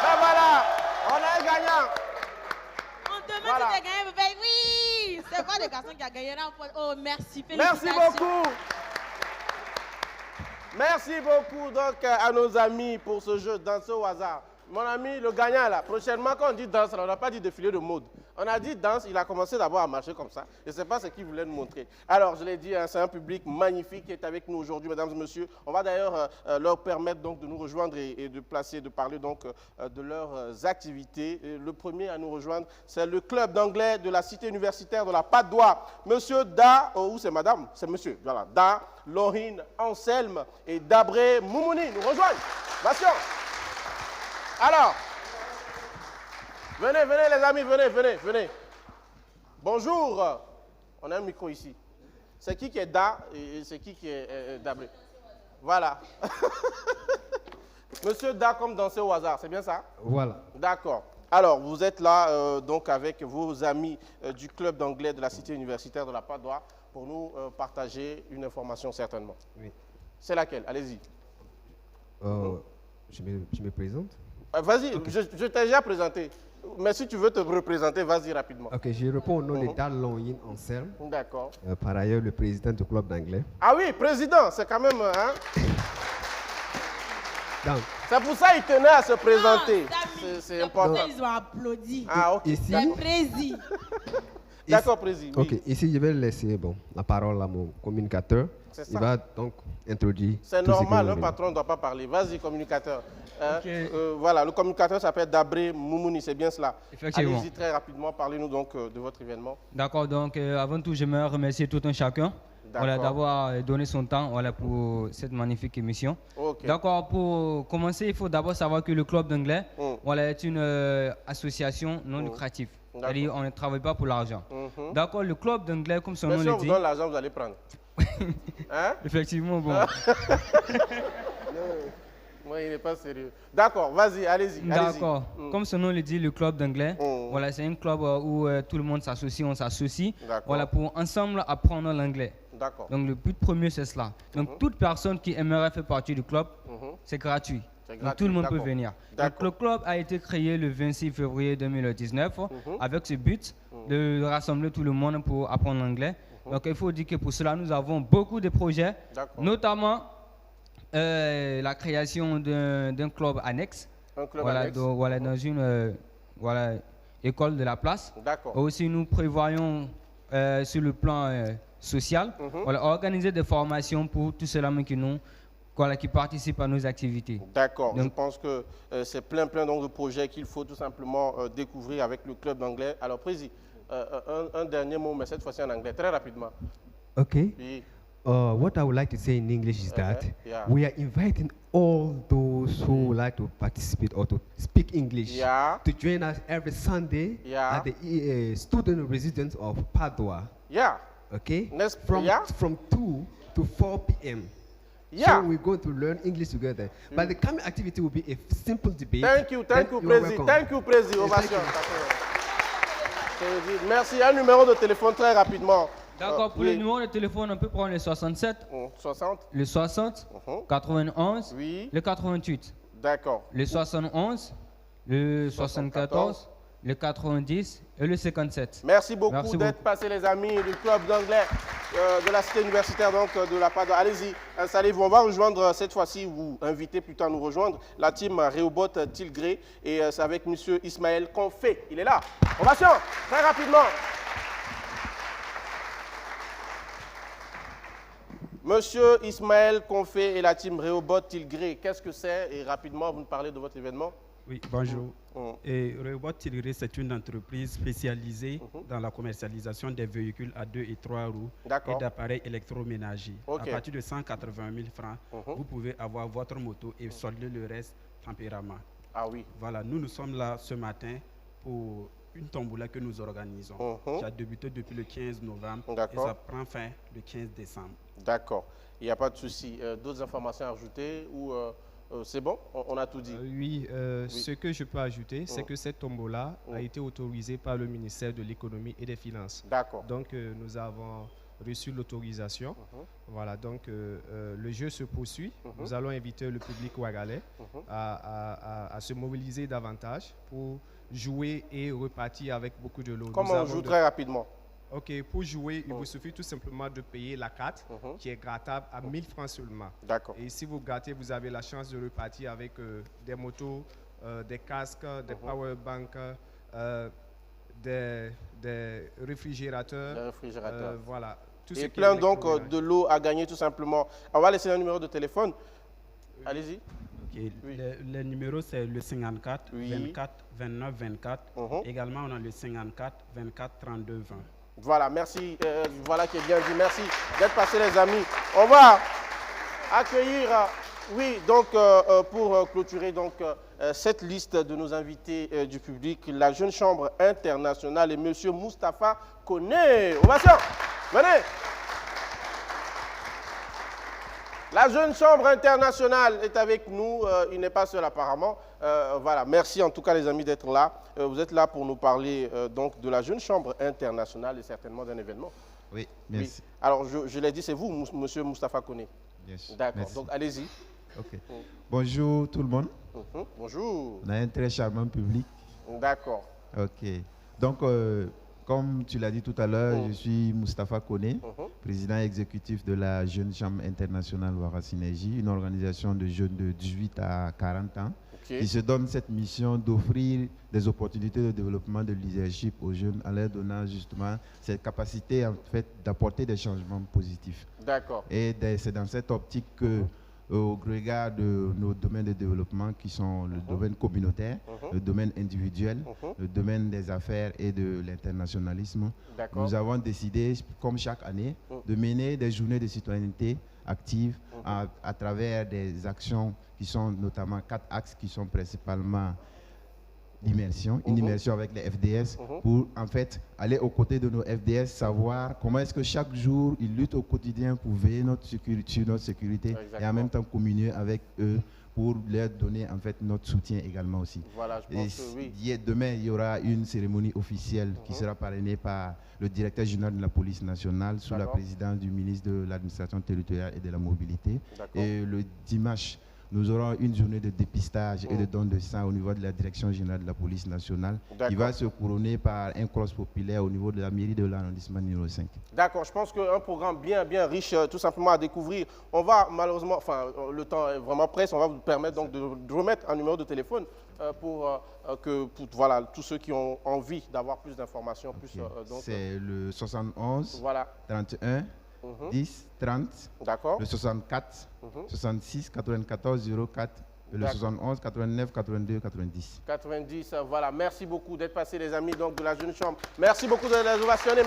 A: Ben voilà, on a un gagnant.
B: On demande si tu as gagné, vous faites oui. C'est quoi le garçon qui a gagné là? Oh, merci.
A: Merci beaucoup. Merci beaucoup donc à nos amis pour ce jeu Danser au hasard. Mon ami, le gagnant là, prochainement quand on dit danse, on n'a pas dit défilé de mode. On a dit danse, il a commencé d'abord à marcher comme ça. Je ne sais pas ce qu'il voulait nous montrer. Alors, je l'ai dit, hein, c'est un public magnifique qui est avec nous aujourd'hui, mesdames et messieurs. On va d'ailleurs leur permettre donc de nous rejoindre et de parler donc de leurs activités. Et le premier à nous rejoindre, c'est le club d'anglais de la cité universitaire de la Patte d'Oie. Monsieur Da, ou c'est madame? C'est monsieur, voilà. Da, Laurine, Anselme et Dabré Moumouni nous rejoignent. Patient. Alors, venez les amis, venez. Bonjour. On a un micro ici. C'est qui est Da et c'est qui est Dabré? Voilà. Monsieur Da comme danser au hasard, c'est bien ça?
C: Voilà.
A: D'accord. Alors, vous êtes là donc avec vos amis du club d'anglais de la cité universitaire de la Patte d'Oie pour nous partager une information certainement.
C: Oui.
A: C'est laquelle? Allez-y.
C: Je me présente.
A: Vas-y, okay. Je t'ai déjà présenté. Mais si tu veux te représenter, vas-y rapidement.
C: Ok, je réponds au nom de Dan Lonyin Anselme.
A: D'accord.
C: Par ailleurs, le président du club d'anglais.
A: Ah oui, président, c'est quand même... Hein?
C: Donc,
A: C'est pour ça qu'ils tenaient à se présenter.
B: C'est
A: important.
B: pour ça ils ont applaudi.
A: Ah, ok.
C: Ici,
B: C'est précis.
A: D'accord, président. Oui.
C: ok, ici, je vais laisser la parole à mon communicateur.
A: C'est ça.
C: Il va donc introduire.
A: C'est
C: tout ce que
A: normal,
C: nous
A: un
C: venons.
A: patron ne doit pas parler. Vas-y, communicateur. Hein,
I: Ok.
A: voilà, le communicateur s'appelle Dabré Moumouni, c'est bien cela.
J: Effectivement.
A: Allez-y très rapidement, parlez-nous donc de votre événement.
J: D'accord, donc avant tout, j'aimerais remercier tout un chacun voilà, d'avoir donné son temps voilà, pour cette magnifique émission.
A: Ok.
J: D'accord, pour commencer, il faut d'abord savoir que le Club d'anglais voilà, est une association non lucrative. C'est-à-dire on ne travaille pas pour l'argent. D'accord, le Club d'anglais, comme son nom
A: si
J: le
A: on vous
J: dit...
A: donne l'argent, vous allez prendre. Hein?
J: Effectivement, bon.
A: Moi, il n'est pas sérieux. D'accord, vas-y, allez-y.
J: D'accord. Comme son nom le dit, le club d'anglais, voilà, c'est un club où tout le monde s'associe, on s'associe, voilà, pour ensemble apprendre l'anglais.
A: D'accord.
J: Donc le but premier, c'est cela. Donc toute personne qui aimerait faire partie du club, c'est gratuit. Donc tout le monde peut venir. Donc le club a été créé le 26 février 2019 avec ce but de rassembler tout le monde pour apprendre l'anglais. Donc il faut dire que pour cela, nous avons beaucoup de projets, notamment la création d'un club annexe, voilà, dans une école de la place. Aussi, nous prévoyons sur le plan social, voilà, organiser des formations pour tous ceux-là qui participent à nos activités.
A: D'accord, je pense que c'est plein donc, de projets qu'il faut tout simplement découvrir avec le club d'anglais. Alors, Président, un dernier mot, mais cette fois-ci en anglais, très rapidement.
C: Okay.
A: Oui.
C: What I would like to say in English is that we are inviting all those who would like to participate or to speak English to join us every Sunday at the student residence of Padua.
A: Yeah.
C: Okay? From 2 to 4 p.m.
A: Yeah.
C: So we're going to learn English together. But the coming activity will be a simple debate.
A: Thank you, Président. Thank you, Président. Ovation. Merci. Un numéro de téléphone très rapidement.
J: D'accord, pour le numéro de téléphone, on peut prendre le 67,
A: 60,
J: le 60, 91, le 88.
A: D'accord.
J: Le 71, le 74, le 90 et le 57.
A: Merci beaucoup d'être passés, les amis du club d'anglais de la cité universitaire donc, de la Padua. Allez-y, installez-vous. On va rejoindre cette fois-ci, vous invitez plutôt à nous rejoindre, la team Rehoboth Tilgré. Et c'est avec M. Ismaël Confé. Il est là. Ovation, très rapidement. Monsieur Ismaël Confé et la team Rehoboth Tilgré, qu'est-ce que c'est? Et rapidement, vous nous parlez de votre événement.
K: Oui, bonjour. Et Rehoboth Tilgré, c'est une entreprise spécialisée dans la commercialisation des véhicules à 2 et 3 roues et d'appareils électroménagers. À partir de 180 000 francs, vous pouvez avoir votre moto et solder le reste tempéramment.
A: Ah oui.
K: Voilà, nous sommes là ce matin pour une tombola que nous organisons. Ça a débuté depuis le 15 novembre et ça prend fin le 15 décembre.
A: D'accord, il n'y a pas de souci. D'autres informations à ajouter ou c'est bon, on a tout dit?
I: Oui, ce que je peux ajouter, c'est que cette tombola a été autorisée par le ministère de l'économie et des finances.
A: D'accord.
I: Donc nous avons reçu l'autorisation. Voilà, donc le jeu se poursuit. Nous allons inviter le public ouagalais à se mobiliser davantage pour jouer et repartir avec beaucoup de lots.
A: Comment on joue très rapidement?
I: Ok, pour jouer, il vous suffit tout simplement de payer la carte qui est grattable à 1000 francs seulement.
A: D'accord.
I: Et si vous grattez, vous avez la chance de repartir avec des motos, des casques, des power banks, des réfrigérateurs.
A: Des réfrigérateurs.
I: Voilà. Tout
A: et plein donc de lots à gagner tout simplement. On va laisser un numéro de téléphone. Allez-y.
K: Okay. Oui. Le numéro, c'est le 54 24 29 24. Également, on a le 54 24 32 20.
A: Voilà, merci. Voilà qui est bien dit. Merci d'être passés, les amis. On va accueillir, oui, donc pour clôturer donc, cette liste de nos invités du public, la Jeune Chambre internationale et M. Moustapha Koné. Ovation. Venez. La Jeune Chambre internationale est avec nous. Il n'est pas seul apparemment. Voilà. Merci en tout cas les amis d'être là. Vous êtes là pour nous parler donc de la Jeune Chambre internationale et certainement d'un événement.
L: Oui, merci.
A: Oui. Alors je l'ai dit, c'est vous, monsieur Moustapha Koné.
L: Yes,
A: d'accord, donc allez-y.
L: Ok. Bonjour tout le monde.
A: Bonjour.
L: On a un très charmant public.
A: D'accord.
L: Ok. Donc comme tu l'as dit tout à l'heure, je suis Moustapha Koné, président exécutif de la Jeune Chambre internationale Ouaga Synergie, une organisation de jeunes de 18 à 40 ans qui se donne cette mission d'offrir des opportunités de développement de leadership aux jeunes en leur donnant justement cette capacité en fait d'apporter des changements positifs.
A: D'accord.
L: Et c'est dans cette optique que au regard de nos domaines de développement qui sont le domaine communautaire, le domaine individuel, le domaine des affaires et de l'internationalisme, nous avons décidé, comme chaque année, de mener des journées de citoyenneté active à travers des actions qui sont notamment 4 axes qui sont principalement l'immersion, une immersion avec les FDS pour en fait aller aux côtés de nos FDS, savoir comment est-ce que chaque jour ils luttent au quotidien pour veiller sur notre sécurité et en même temps communier avec eux pour leur donner en fait notre soutien également aussi.
A: Voilà, je pense que oui.
L: Demain, il y aura une cérémonie officielle qui sera parrainée par le directeur général de la police nationale sous la présidence du ministre de l'administration territoriale et de la mobilité. Et le dimanche, nous aurons une journée de dépistage et de don de sang au niveau de la direction générale de la police nationale qui va se couronner par un cross populaire au niveau de la mairie de l'arrondissement numéro 5.
A: D'accord, je pense qu'un programme bien riche tout simplement à découvrir. On va malheureusement, enfin le temps est vraiment presse, on va vous permettre donc de remettre un numéro de téléphone pour voilà, tous ceux qui ont envie d'avoir plus d'informations.
L: C'est le 71
A: voilà.
L: 31 10 30, le 64 66 94 04 et le 71 89 82 90.
A: 90, voilà. Merci beaucoup d'être passés les amis donc, de la Jeune Chambre. Merci beaucoup de les ovationner,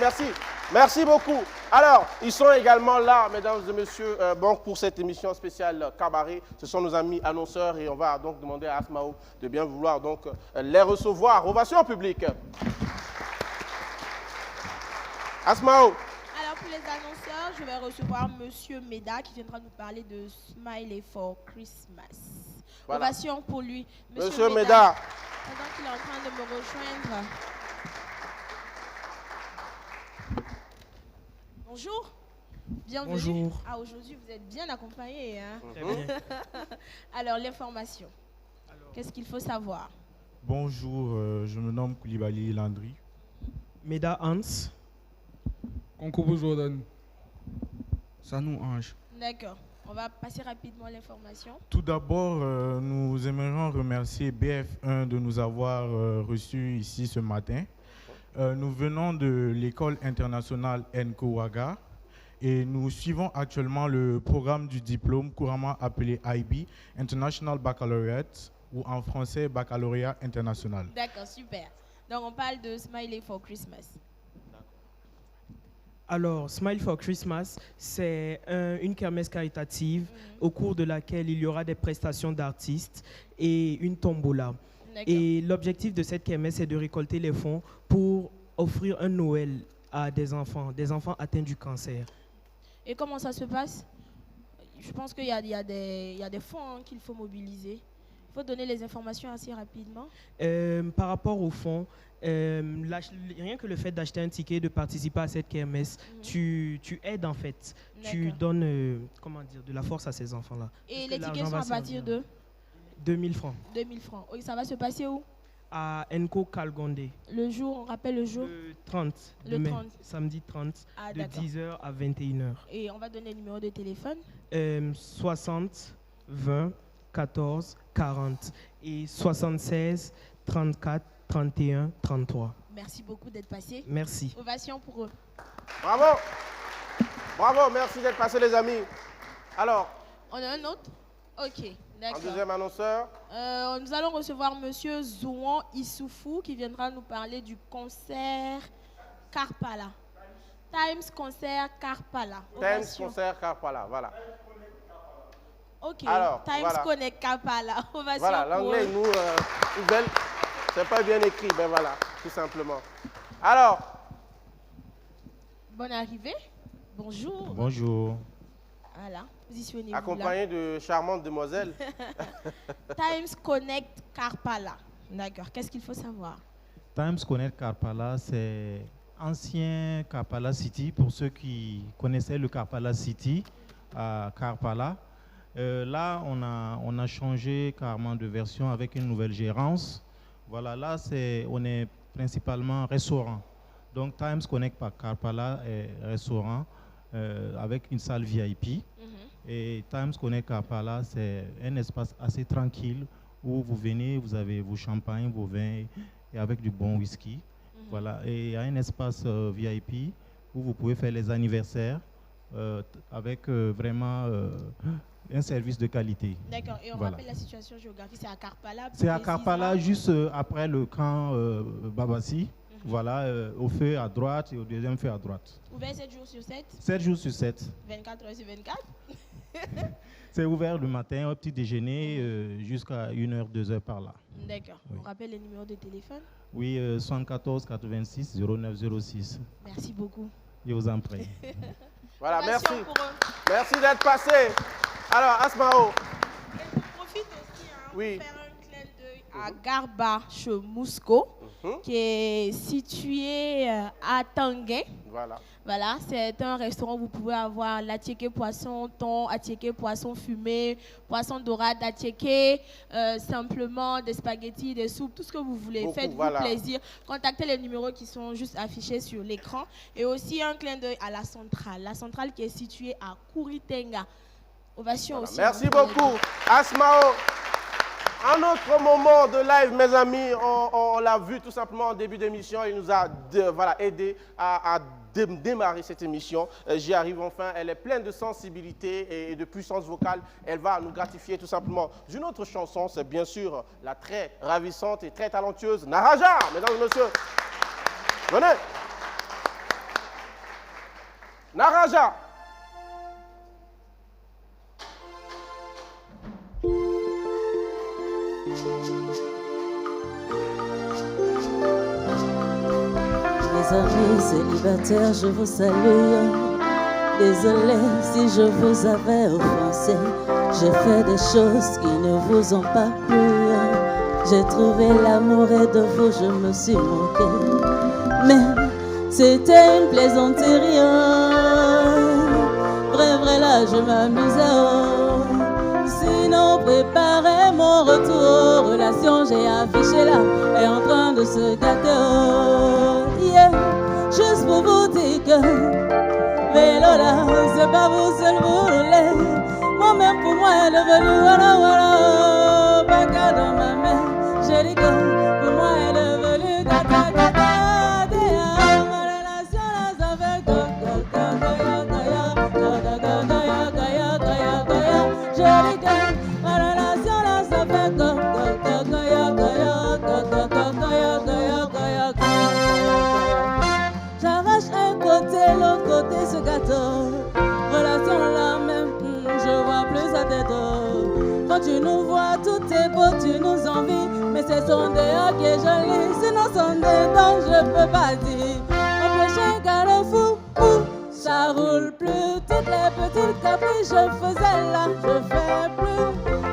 A: merci beaucoup. Alors, ils sont également là, mesdames et messieurs, pour cette émission spéciale Cabaret. Ce sont nos amis annonceurs et on va donc demander à Asmao de bien vouloir donc les recevoir. Ovation publique. Asmao.
B: Alors pour les annonceurs, je vais recevoir Monsieur Meda qui viendra nous parler de Smiley for Christmas. Voilà. Ovation pour lui.
A: Monsieur Meda.
B: Pendant qu'il est en train de me rejoindre. Bonjour. Bienvenue.
M: Bonjour.
B: Ah, aujourd'hui, vous êtes bien accompagné. Hein?
M: Très bien.
B: Alors, l'information. Qu'est-ce qu'il faut savoir?
M: Bonjour, je me nomme Koulibaly Landry. Meda Hans.
N: Concours Jordan. Sanou Ange.
B: D'accord. On va passer rapidement l'information.
M: Tout d'abord, nous aimerions remercier BF1 de nous avoir reçus ici ce matin. Nous venons de l'école internationale ENCO Ouaga et nous suivons actuellement le programme du diplôme couramment appelé IB, International Baccalaureate, ou en français Baccalauréat international.
B: D'accord, super. Donc on parle de Smiley for Christmas.
O: Alors, Smile for Christmas, c'est une kermesse caritative au cours de laquelle il y aura des prestations d'artistes et une tombola. Et l'objectif de cette kermesse est de récolter les fonds pour offrir un Noël à des enfants atteints du cancer.
B: Et comment ça se passe? Je pense qu'il y a des fonds qu'il faut mobiliser. Il faut donner les informations assez rapidement.
O: Par rapport aux fonds, rien que le fait d'acheter un ticket, de participer à cette kermesse, tu aides en fait. Tu donnes de la force à ces enfants-là.
B: Et les tickets sont à partir de
O: 2000 francs.
B: 2000 francs. Et ça va se passer où?
O: À Enco Kalgonde.
B: Le jour, on rappelle le jour?
O: Le 30.
B: Le
O: demain,
B: 30.
O: Samedi 30, de
B: d'accord.
O: 10h à 21h.
B: Et on va donner le numéro de téléphone?
O: 60 20 14 40 et 76 34 31 33.
B: Merci beaucoup d'être passé.
O: Merci.
B: Ovation pour eux.
A: Bravo. Bravo, merci d'être passé les amis. Alors.
B: On a un autre? Ok, d'accord.
A: Un deuxième annonceur.
B: Nous allons recevoir Monsieur Zouan Issoufou qui viendra nous parler du concert Karpala. Times Concert Karpala.
A: Times Concert Karpala, voilà.
B: Ok,
A: alors,
B: Times
A: voilà.
B: Connect Karpala. Ovation
A: voilà,
B: pour
A: l'anglais,
B: eux.
A: nous, c'est pas bien écrit, ben voilà, tout simplement. Alors.
B: Bonne arrivée. Bonjour.
M: Bonjour.
B: Voilà, positionnez-vous
A: accompagné de charmantes demoiselles.
B: Times Connect Karpala. D'accord, qu'est-ce qu'il faut savoir?
P: Times Connect Karpala, c'est ancien Karpala City, pour ceux qui connaissaient le Karpala City à Karpala. Là, on a changé carrément de version avec une nouvelle gérance. Voilà, là, on est principalement restaurant. Donc Times Connect par Karpala est restaurant avec une salle VIP. Et Times Connect Karpala, c'est un espace assez tranquille où vous venez, vous avez vos champagnes, vos vins et avec du bon whisky. Voilà. Et il y a un espace VIP où vous pouvez faire les anniversaires avec vraiment un service de qualité.
B: D'accord. Et on rappelle la situation géographique, c'est à Karpala.
P: C'est à Karpala, juste après le camp Babassi. Voilà, au feu à droite et au deuxième feu à droite.
B: Ouvert 7 jours sur 7
P: 7 jours sur 7.
B: 24 heures sur 24.
P: C'est ouvert le matin au petit déjeuner jusqu'à 1h, 2h par là.
B: D'accord. Oui. On rappelle les numéros de téléphone?
P: Oui, 74 86 09 06.
B: Merci beaucoup.
P: Je vous en prie.
A: Voilà, merci. Merci d'être passé. Alors, Asmao.
B: Je profite aussi pour faire un clin d'œil à Garba Chemousco, qui est situé à Tanguay. Voilà, c'est un restaurant où vous pouvez avoir l'attiéké poisson, thon, attiéké poisson fumé, poisson dorade, attiéké, simplement des spaghettis, des soupes, tout ce que vous voulez. Faites-vous plaisir. Contactez les numéros qui sont juste affichés sur l'écran. Et aussi un clin d'œil à la centrale qui est située à Kouritenga. Ovation aussi.
A: Merci beaucoup, Asmao. Un autre moment de live, mes amis, on l'a vu tout simplement en début d'émission. Il nous a aidé à démarrer cette émission. J'y arrive enfin. Elle est pleine de sensibilité et de puissance vocale. Elle va nous gratifier tout simplement d'une autre chanson. C'est bien sûr la très ravissante et très talentueuse Naraja. Mesdames et messieurs, venez. Naraja.
F: Mes amis célibataires, je vous salue. Désolé si je vous avais offensé. J'ai fait des choses qui ne vous ont pas plu. J'ai trouvé l'amour et de vous je me suis moqué. Mais c'était une plaisanterie. Vrai, là je m'amusais. Sinon préparez mon retour. Relation j'ai affiché là est en train de se gâter. Juste pour vous dire que vélo là, c'est pas vous seul vous roulez. Moi-même pour moi elle est devenue voilà, baga dans ma main. J'ai dit que pour moi elle est devenue gata gata. Ma relation là ça fait j'ai dit que ma relation là ça fait l'autre côté ce gâteau. Relation là même, je vois plus sa tête. Quand tu nous vois, tout est beau, tu nous envies. Mais c'est son dehors qui est joli, sinon son dedans je peux pas dire. Mon prochain carrefour, ça roule plus. Toutes les petites caprices je faisais là, je fais plus.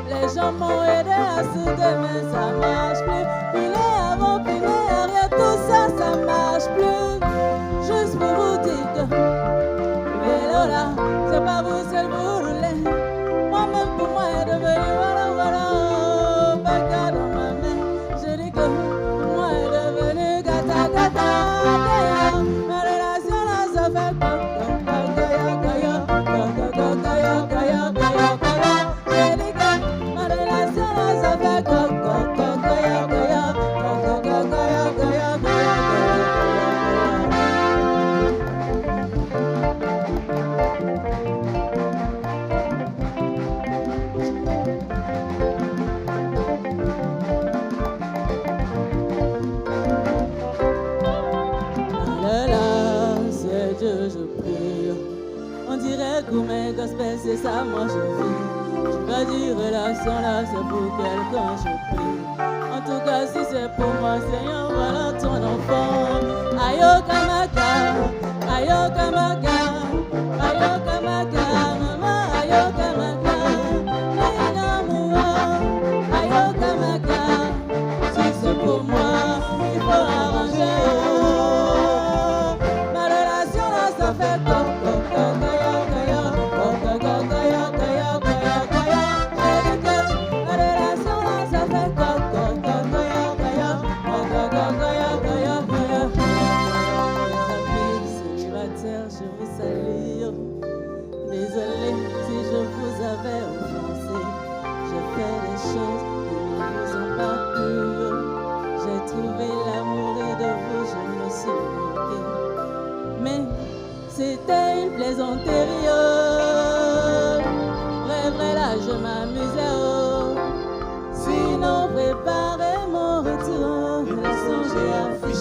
F: Les gens m'ont aidé à souder mais ça marche plus. Piler avant, piler arrière, tout ça, ça marche plus. Juste pour vous dire que vélo là, c'est pas vous seul vous roulez. Moi-même pour moi est devenu voilà, baga dans ma main. Je dis que pour moi est devenu gata gata. Ma relation là, ça fait je dis que ma relation là, ça fait Gourmet gospel, c'est ça, moi je vis. Tu vas dire relation là, c'est pour quelqu'un, je prie. En tout cas, si c'est pour moi, Seigneur, voilà ton enfant. Ayo Kamaka, Ayo Kamaka, Ayo Kamaka, maman, Ayo Kamaka. Nina Moua, Ayo Kamaka. Si c'est pour moi, il faut arranger. Ma relation là, ça fait comme.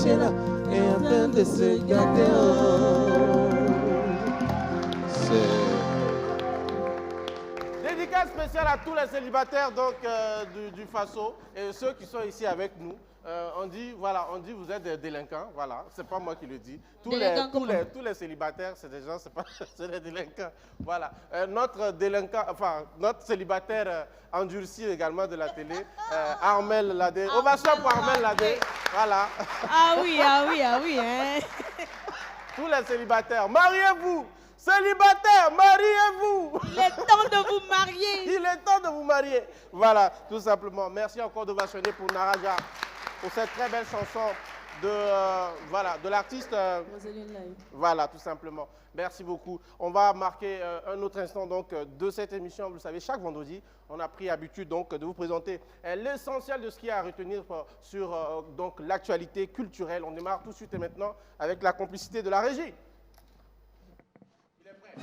H: marcher là et en train de se gâter.
A: Dédicace spéciale à tous les célibataires donc, du Faso et ceux qui sont ici avec nous. On dit vous êtes des délinquants, voilà, c'est pas moi qui le dis. Tous les célibataires, c'est des gens, c'est des délinquants. Voilà. Notre célibataire endurci également de la télé, Armel Ladé. Ovation pour Armel Ladé. Voilà.
Q: Ah oui. Hein.
A: Tous les célibataires, mariez-vous! Célibataires, mariez-vous!
Q: Il est temps de vous marier!
A: Il est temps de vous marier! Voilà, tout simplement. Merci encore d'ovationner pour Naraja, pour cette très belle chanson de l'artiste. Voilà, tout simplement. Merci beaucoup. On va marquer un autre instant donc, de cette émission. Vous le savez, chaque vendredi, on a pris habitude donc, de vous présenter l'essentiel de ce qu'il y a à retenir sur l'actualité culturelle. On démarre tout de suite et maintenant avec la complicité de la régie. Il est prêt.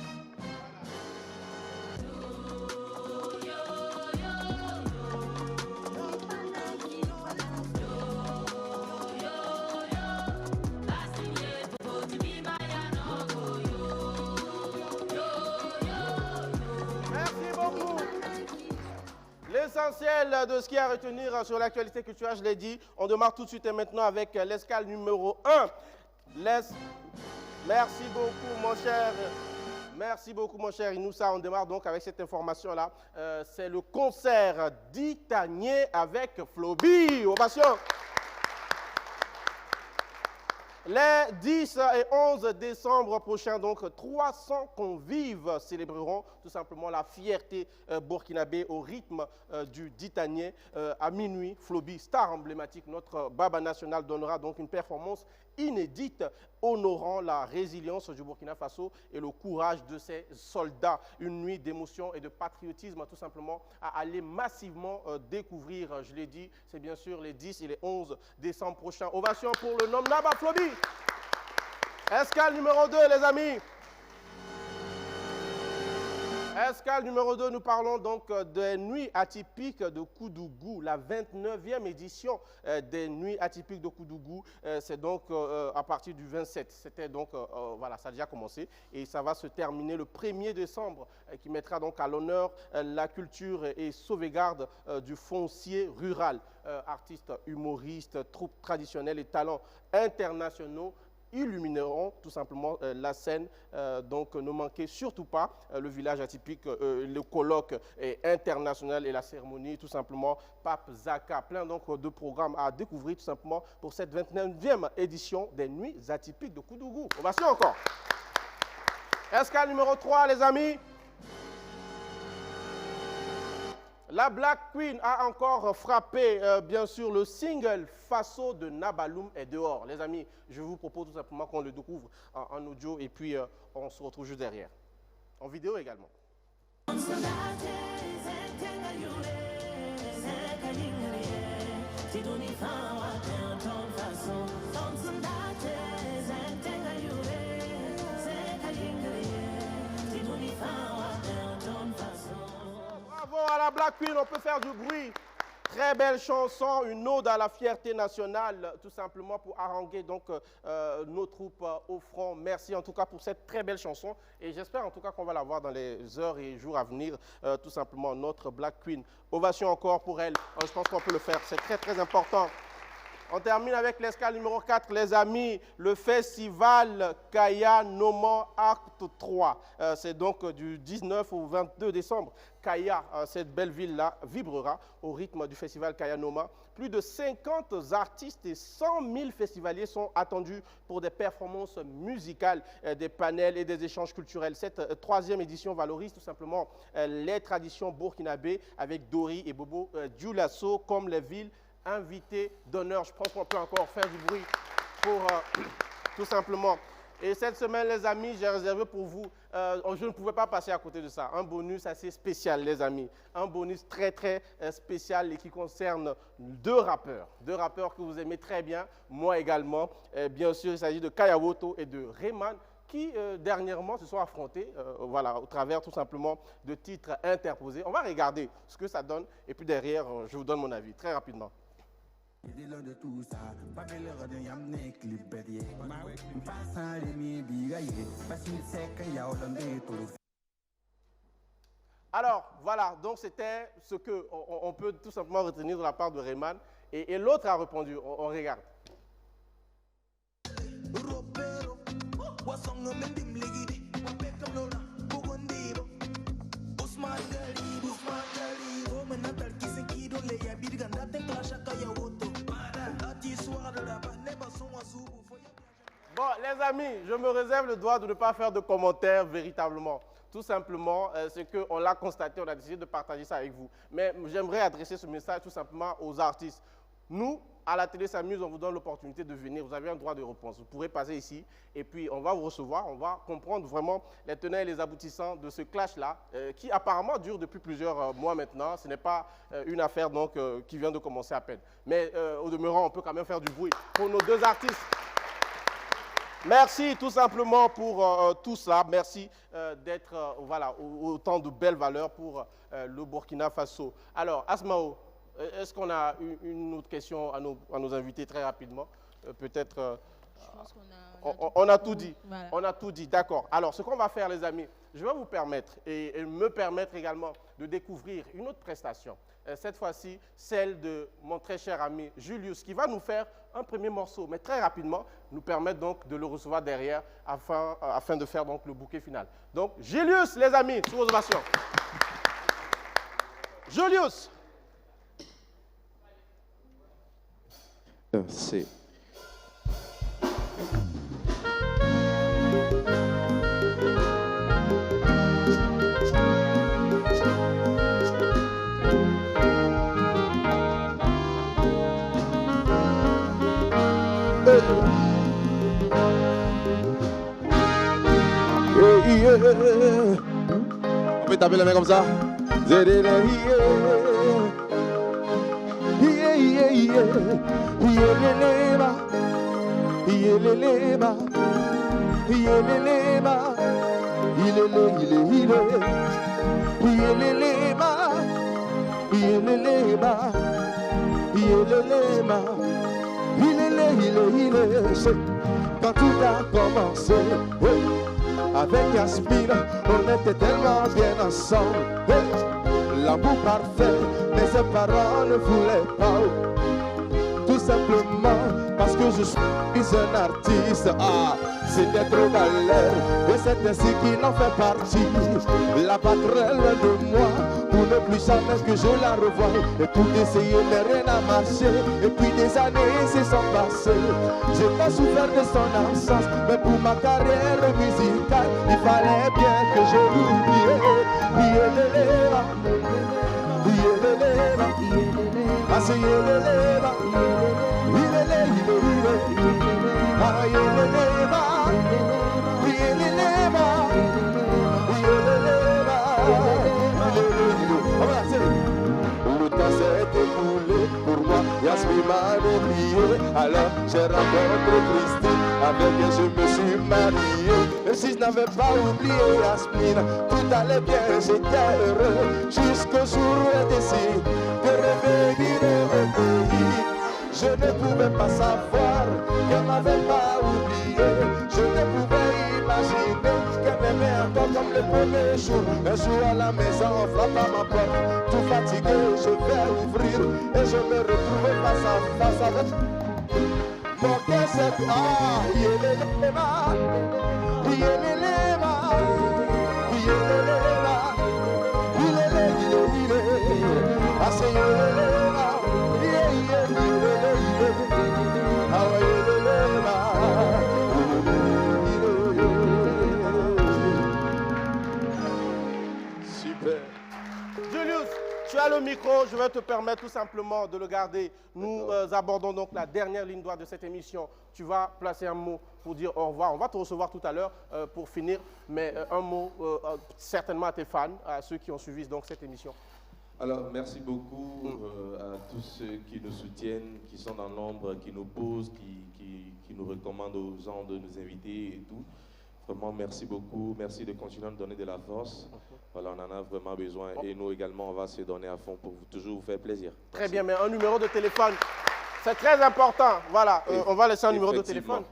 A: L'essentiel de ce qu'il y a à retenir sur l'actualité culturelle, je l'ai dit. On démarre tout de suite et maintenant avec l'escale numéro 1. Merci beaucoup, mon cher. Merci beaucoup, mon cher Inoussa. On démarre donc avec cette information-là. C'est le concert d'Itanier avec Floby. Ovation. Les 10 et 11 décembre prochains, donc 300 convives célébreront tout simplement la fierté burkinabé au rythme du Ditanier. À minuit, Floby, star emblématique, notre Baba national, donnera donc une performance inédite honorant la résilience du Burkina Faso et le courage de ses soldats. Une nuit d'émotion et de patriotisme tout simplement à aller massivement découvrir. Je l'ai dit, c'est bien sûr les 10 et les 11 décembre prochains. Ovation pour le nom Naba Floby. Escale numéro 2, les amis. Escale numéro 2, nous parlons donc des Nuits atypiques de Koudougou, la 29e édition des Nuits atypiques de Koudougou. C'est donc à partir du 27. C'était donc, voilà, ça a déjà commencé et ça va se terminer le 1er décembre qui mettra donc à l'honneur la culture et sauvegarde du foncier rural. Artistes, humoristes, troupes traditionnelles et talents internationaux illumineront tout simplement la scène. Donc ne manquez surtout pas le village atypique, le colloque international et la cérémonie tout simplement Pape Zaka. Plein donc de programmes à découvrir tout simplement pour cette 29e édition des Nuits atypiques de Koudougou. Ovation encore. Escale numéro 3, les amis. La Black Queen a encore frappé, bien sûr, le single Faso de Nabaloum est dehors. Les amis, je vous propose tout simplement qu'on le découvre en audio et puis on se retrouve juste derrière. En vidéo également. Bravo à la Black Queen, on peut faire du bruit. Très belle chanson, une ode à la fierté nationale, tout simplement pour haranguer donc nos troupes au front. Merci en tout cas pour cette très belle chanson et j'espère en tout cas qu'on va la voir dans les heures et jours à venir, tout simplement notre Black Queen. Ovation encore pour elle, je pense qu'on peut le faire, c'est très très important. On termine avec l'escale numéro 4, les amis, le festival Kaya Noma Acte 3. C'est donc du 19 au 22 décembre. Kaya, cette belle ville-là, vibrera au rythme du festival Kaya Noma. Plus de 50 artistes et 100 000 festivaliers sont attendus pour des performances musicales, des panels et des échanges culturels. Cette troisième édition valorise tout simplement les traditions burkinabées avec Dori et Bobo Dioulasso comme les villes invité d'honneur. Je pense qu'on peut encore faire du bruit pour tout simplement. Et cette semaine, les amis, j'ai réservé pour vous, je ne pouvais pas passer à côté de ça, un bonus assez spécial, les amis. Un bonus très, très spécial et qui concerne deux rappeurs que vous aimez très bien, moi également. Bien sûr, il s'agit de Kayawoto et de Rayman, qui dernièrement se sont affrontés voilà, au travers tout simplement de titres interposés. On va regarder ce que ça donne et puis derrière, je vous donne mon avis très rapidement.
R: De tout ça, pas belle de yamne clip bédier. Passant les mi bigaye, parce qu'il sait qu'il y a autant de tout.
A: Alors, voilà, donc c'était ce qu'on peut tout simplement retenir de la part de Rayman. Et l'autre a répondu, on regarde. Bon, les amis, je me réserve le droit de ne pas faire de commentaires véritablement. Tout simplement, c'est qu'on l'a constaté, on a décidé de partager ça avec vous. Mais j'aimerais adresser ce message tout simplement aux artistes. Nous, à la télé s'amuse, on vous donne l'opportunité de venir. Vous avez un droit de réponse. Vous pourrez passer ici et puis on va vous recevoir. On va comprendre vraiment les tenants et les aboutissants de ce clash-là qui apparemment dure depuis plusieurs mois maintenant. Ce n'est pas une affaire donc, qui vient de commencer à peine. Mais au demeurant, on peut quand même faire du bruit pour nos deux artistes. Merci tout simplement pour tout ça. Merci d'être voilà, autant de belles valeurs pour le Burkina Faso. Alors, Asmao, est-ce qu'on a une autre question à nos invités très rapidement? Peut-être... on a tout dit. Voilà. On a tout dit, d'accord. Alors, ce qu'on va faire, les amis, je vais vous permettre et me permettre également de découvrir une autre prestation. Cette fois-ci, celle de mon très cher ami Julius, qui va nous faire un premier morceau, mais très rapidement, nous permettre donc de le recevoir derrière afin de faire donc le bouquet final. Donc, Julius, les amis, sous vos ovations. Julius.
D: C'est...
S: On peut taper les mains comme ça.
T: Quand tout a commencé, avec Yasmine, on était tellement bien ensemble. L'amour parfait, mais ses parents ne voulaient pas. Tout simplement parce que je suis un artiste. Ah, c'était trop galère et c'est ainsi qu'il en fait partie. La patronne de moi pour ne plus jamais que je la revoie. Et tout essayer mais rien n'a marché. Et puis des années se sont passées. J'ai pas souffert de son absence, mais pour ma carrière musicale, il fallait bien que je l'oublie. Le temps s'est écoulé pour moi, Yasmine m'a oublié. Alors j'ai rencontré Christine, avec elle je me suis marié. Et si je n'avais pas oublié Yasmine, tout allait bien, j'étais heureux. Jusqu'au jour où elle décide de revenir au pays. Je ne pouvais pas savoir qu'elle m'avait pas oublié. Je ne pouvais imaginer qu'elle m'aimait encore comme le premier jour. Un jour à la maison, on frappe à ma porte. Tout fatigué, je vais ouvrir et je me retrouve face à face avec mon cœur s'est... Ah, yélélema, yélélema, yélélema, yélélema, ah c'est yélélema,
A: Super. Julius, tu as le micro, je vais te permettre tout simplement de le garder. Nous abordons donc la dernière ligne droite de cette émission. Tu vas placer un mot pour dire au revoir. On va te recevoir tout à l'heure pour finir, mais un mot certainement à tes fans, à ceux qui ont suivi donc cette émission.
D: Alors, merci beaucoup à tous ceux qui nous soutiennent, qui sont dans l'ombre, qui nous posent, qui nous recommandent aux gens de nous inviter et tout. Vraiment, merci beaucoup. Merci de continuer à nous donner de la force. Voilà, on en a vraiment besoin. Et nous également, on va se donner à fond pour toujours vous faire plaisir.
A: Très bien, mais un numéro de téléphone C'est très important. Voilà, on va laisser un numéro de téléphone.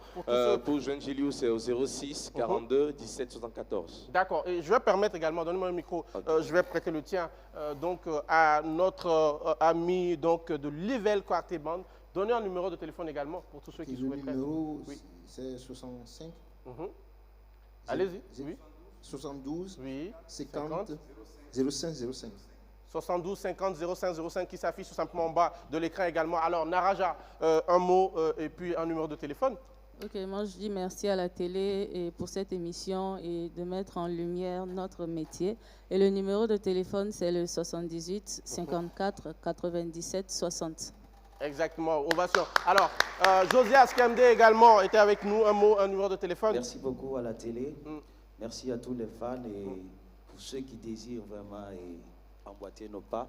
D: Pour joindre Gilio, c'est au 06 42 17 74.
A: D'accord. Et je vais permettre également, donnez-moi le micro, je vais prêter le tien à notre ami de Level Quartet Band. Donnez un numéro de téléphone également pour tous ceux qui souhaiteraient.
G: Le numéro, c'est 65.
A: Allez-y. Oui.
G: 72
A: 50
G: 05 05.
A: 72 50 05 05 qui s'affiche tout simplement en bas de l'écran également. Alors, Naraja, un mot et puis un numéro de téléphone.
S: Ok, moi je dis merci à la télé et pour cette émission et de mettre en lumière notre métier. Et le numéro de téléphone, c'est le 78 54 97 60.
A: Exactement, ovation. Alors, Josias Kemde également était avec nous. Un mot, un numéro de téléphone.
E: Merci beaucoup à la télé. Merci à tous les fans et pour ceux qui désirent vraiment emboîter nos pas.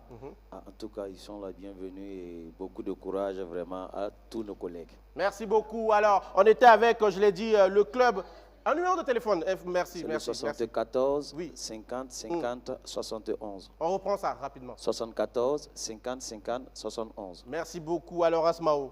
E: En tout cas, ils sont la bienvenue et beaucoup de courage vraiment à tous nos collègues.
A: Merci beaucoup. Alors, on était avec, je l'ai dit, le club. Un numéro de téléphone. Merci, merci.
E: 74 50 50 71.
A: On reprend ça rapidement.
E: 74 50 50 71.
A: Merci beaucoup. Alors, Asmao.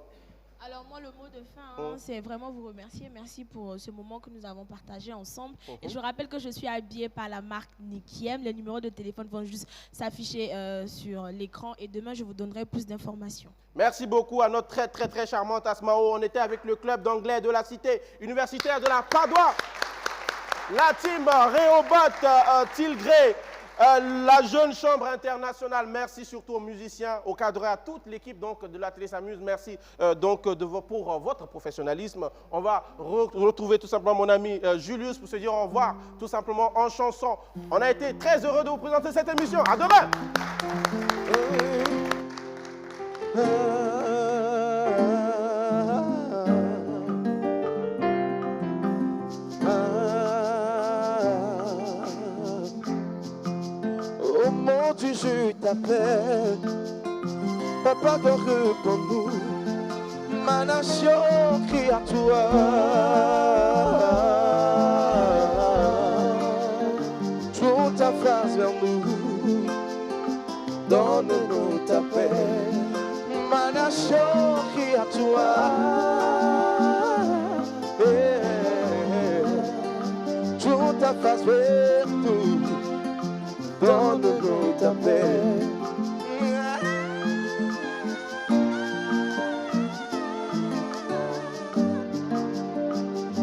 B: Alors moi, le mot de fin, c'est vraiment vous remercier. Merci pour ce moment que nous avons partagé ensemble. Et je vous rappelle que je suis habillée par la marque Nikiem. Les numéros de téléphone vont juste s'afficher sur l'écran. Et demain, je vous donnerai plus d'informations. Merci beaucoup à notre très charmante Asmao. On était avec le club d'anglais de la cité universitaire de la Padoie. La team Réobot, Tilgré. La jeune chambre internationale, merci surtout aux musiciens, aux cadres, à toute l'équipe de la Télé s'amuse. Merci pour votre professionnalisme. On va retrouver tout simplement mon ami Julius pour se dire au revoir, tout simplement en chanson. On a été très heureux de vous présenter cette émission. À demain.
T: Mon Dieu, je t'appelle, Papa de réponds-nous, ma nation crie à toi. Tourne ta face vers nous, donne-nous ta paix, ma nation crie à toi. Tourne ta face vers nous, donne-nous ta paix.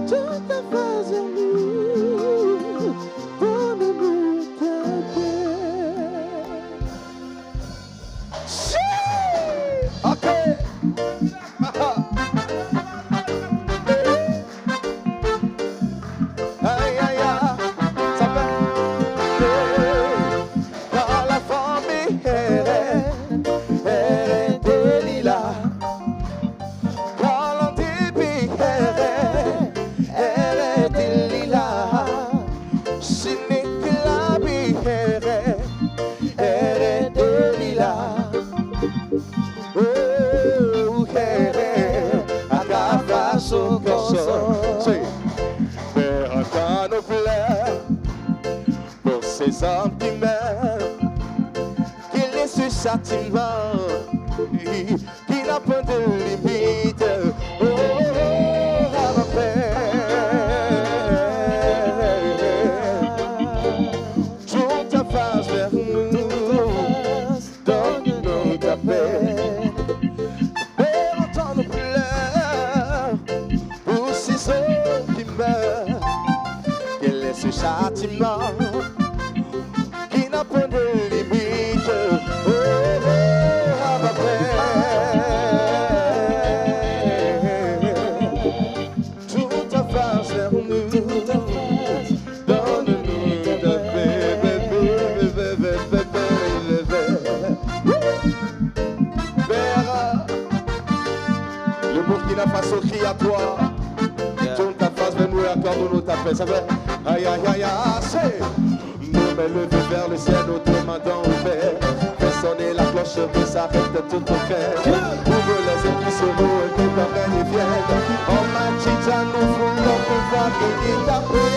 T: Tourne ta face vers nous, donne-nous ta paix. Ok. Aïe, aïe, aïe. Ça va. Pour ces hommes qui meurent, qui laissent ce châtiment, qui n'a pas de limite. Oh, ma tourne ta face vers nous, donne-nous ta paix. Père, entends nos pleurs pour ces hommes qui meurent, qui laissent ce châtiment, qui n'a pas de limite. Oh, ma paix. Tourne ta face vers nous, donne-nous ta paix. Père, le Burkina Faso crie à toi. Tourne ta face vers nous et accorde-nous ta paix. Ça fait aïe aïe aïe aïe, c'est nous met le feu vers le ciel, nous demandons au Père. Fais sonner la cloche, que s'arrête tout ton cœur. Ouvre les yeux qui se rouent et que ta reine vienne. Oh ma chita, nous voulons pouvoir bénir ta paix.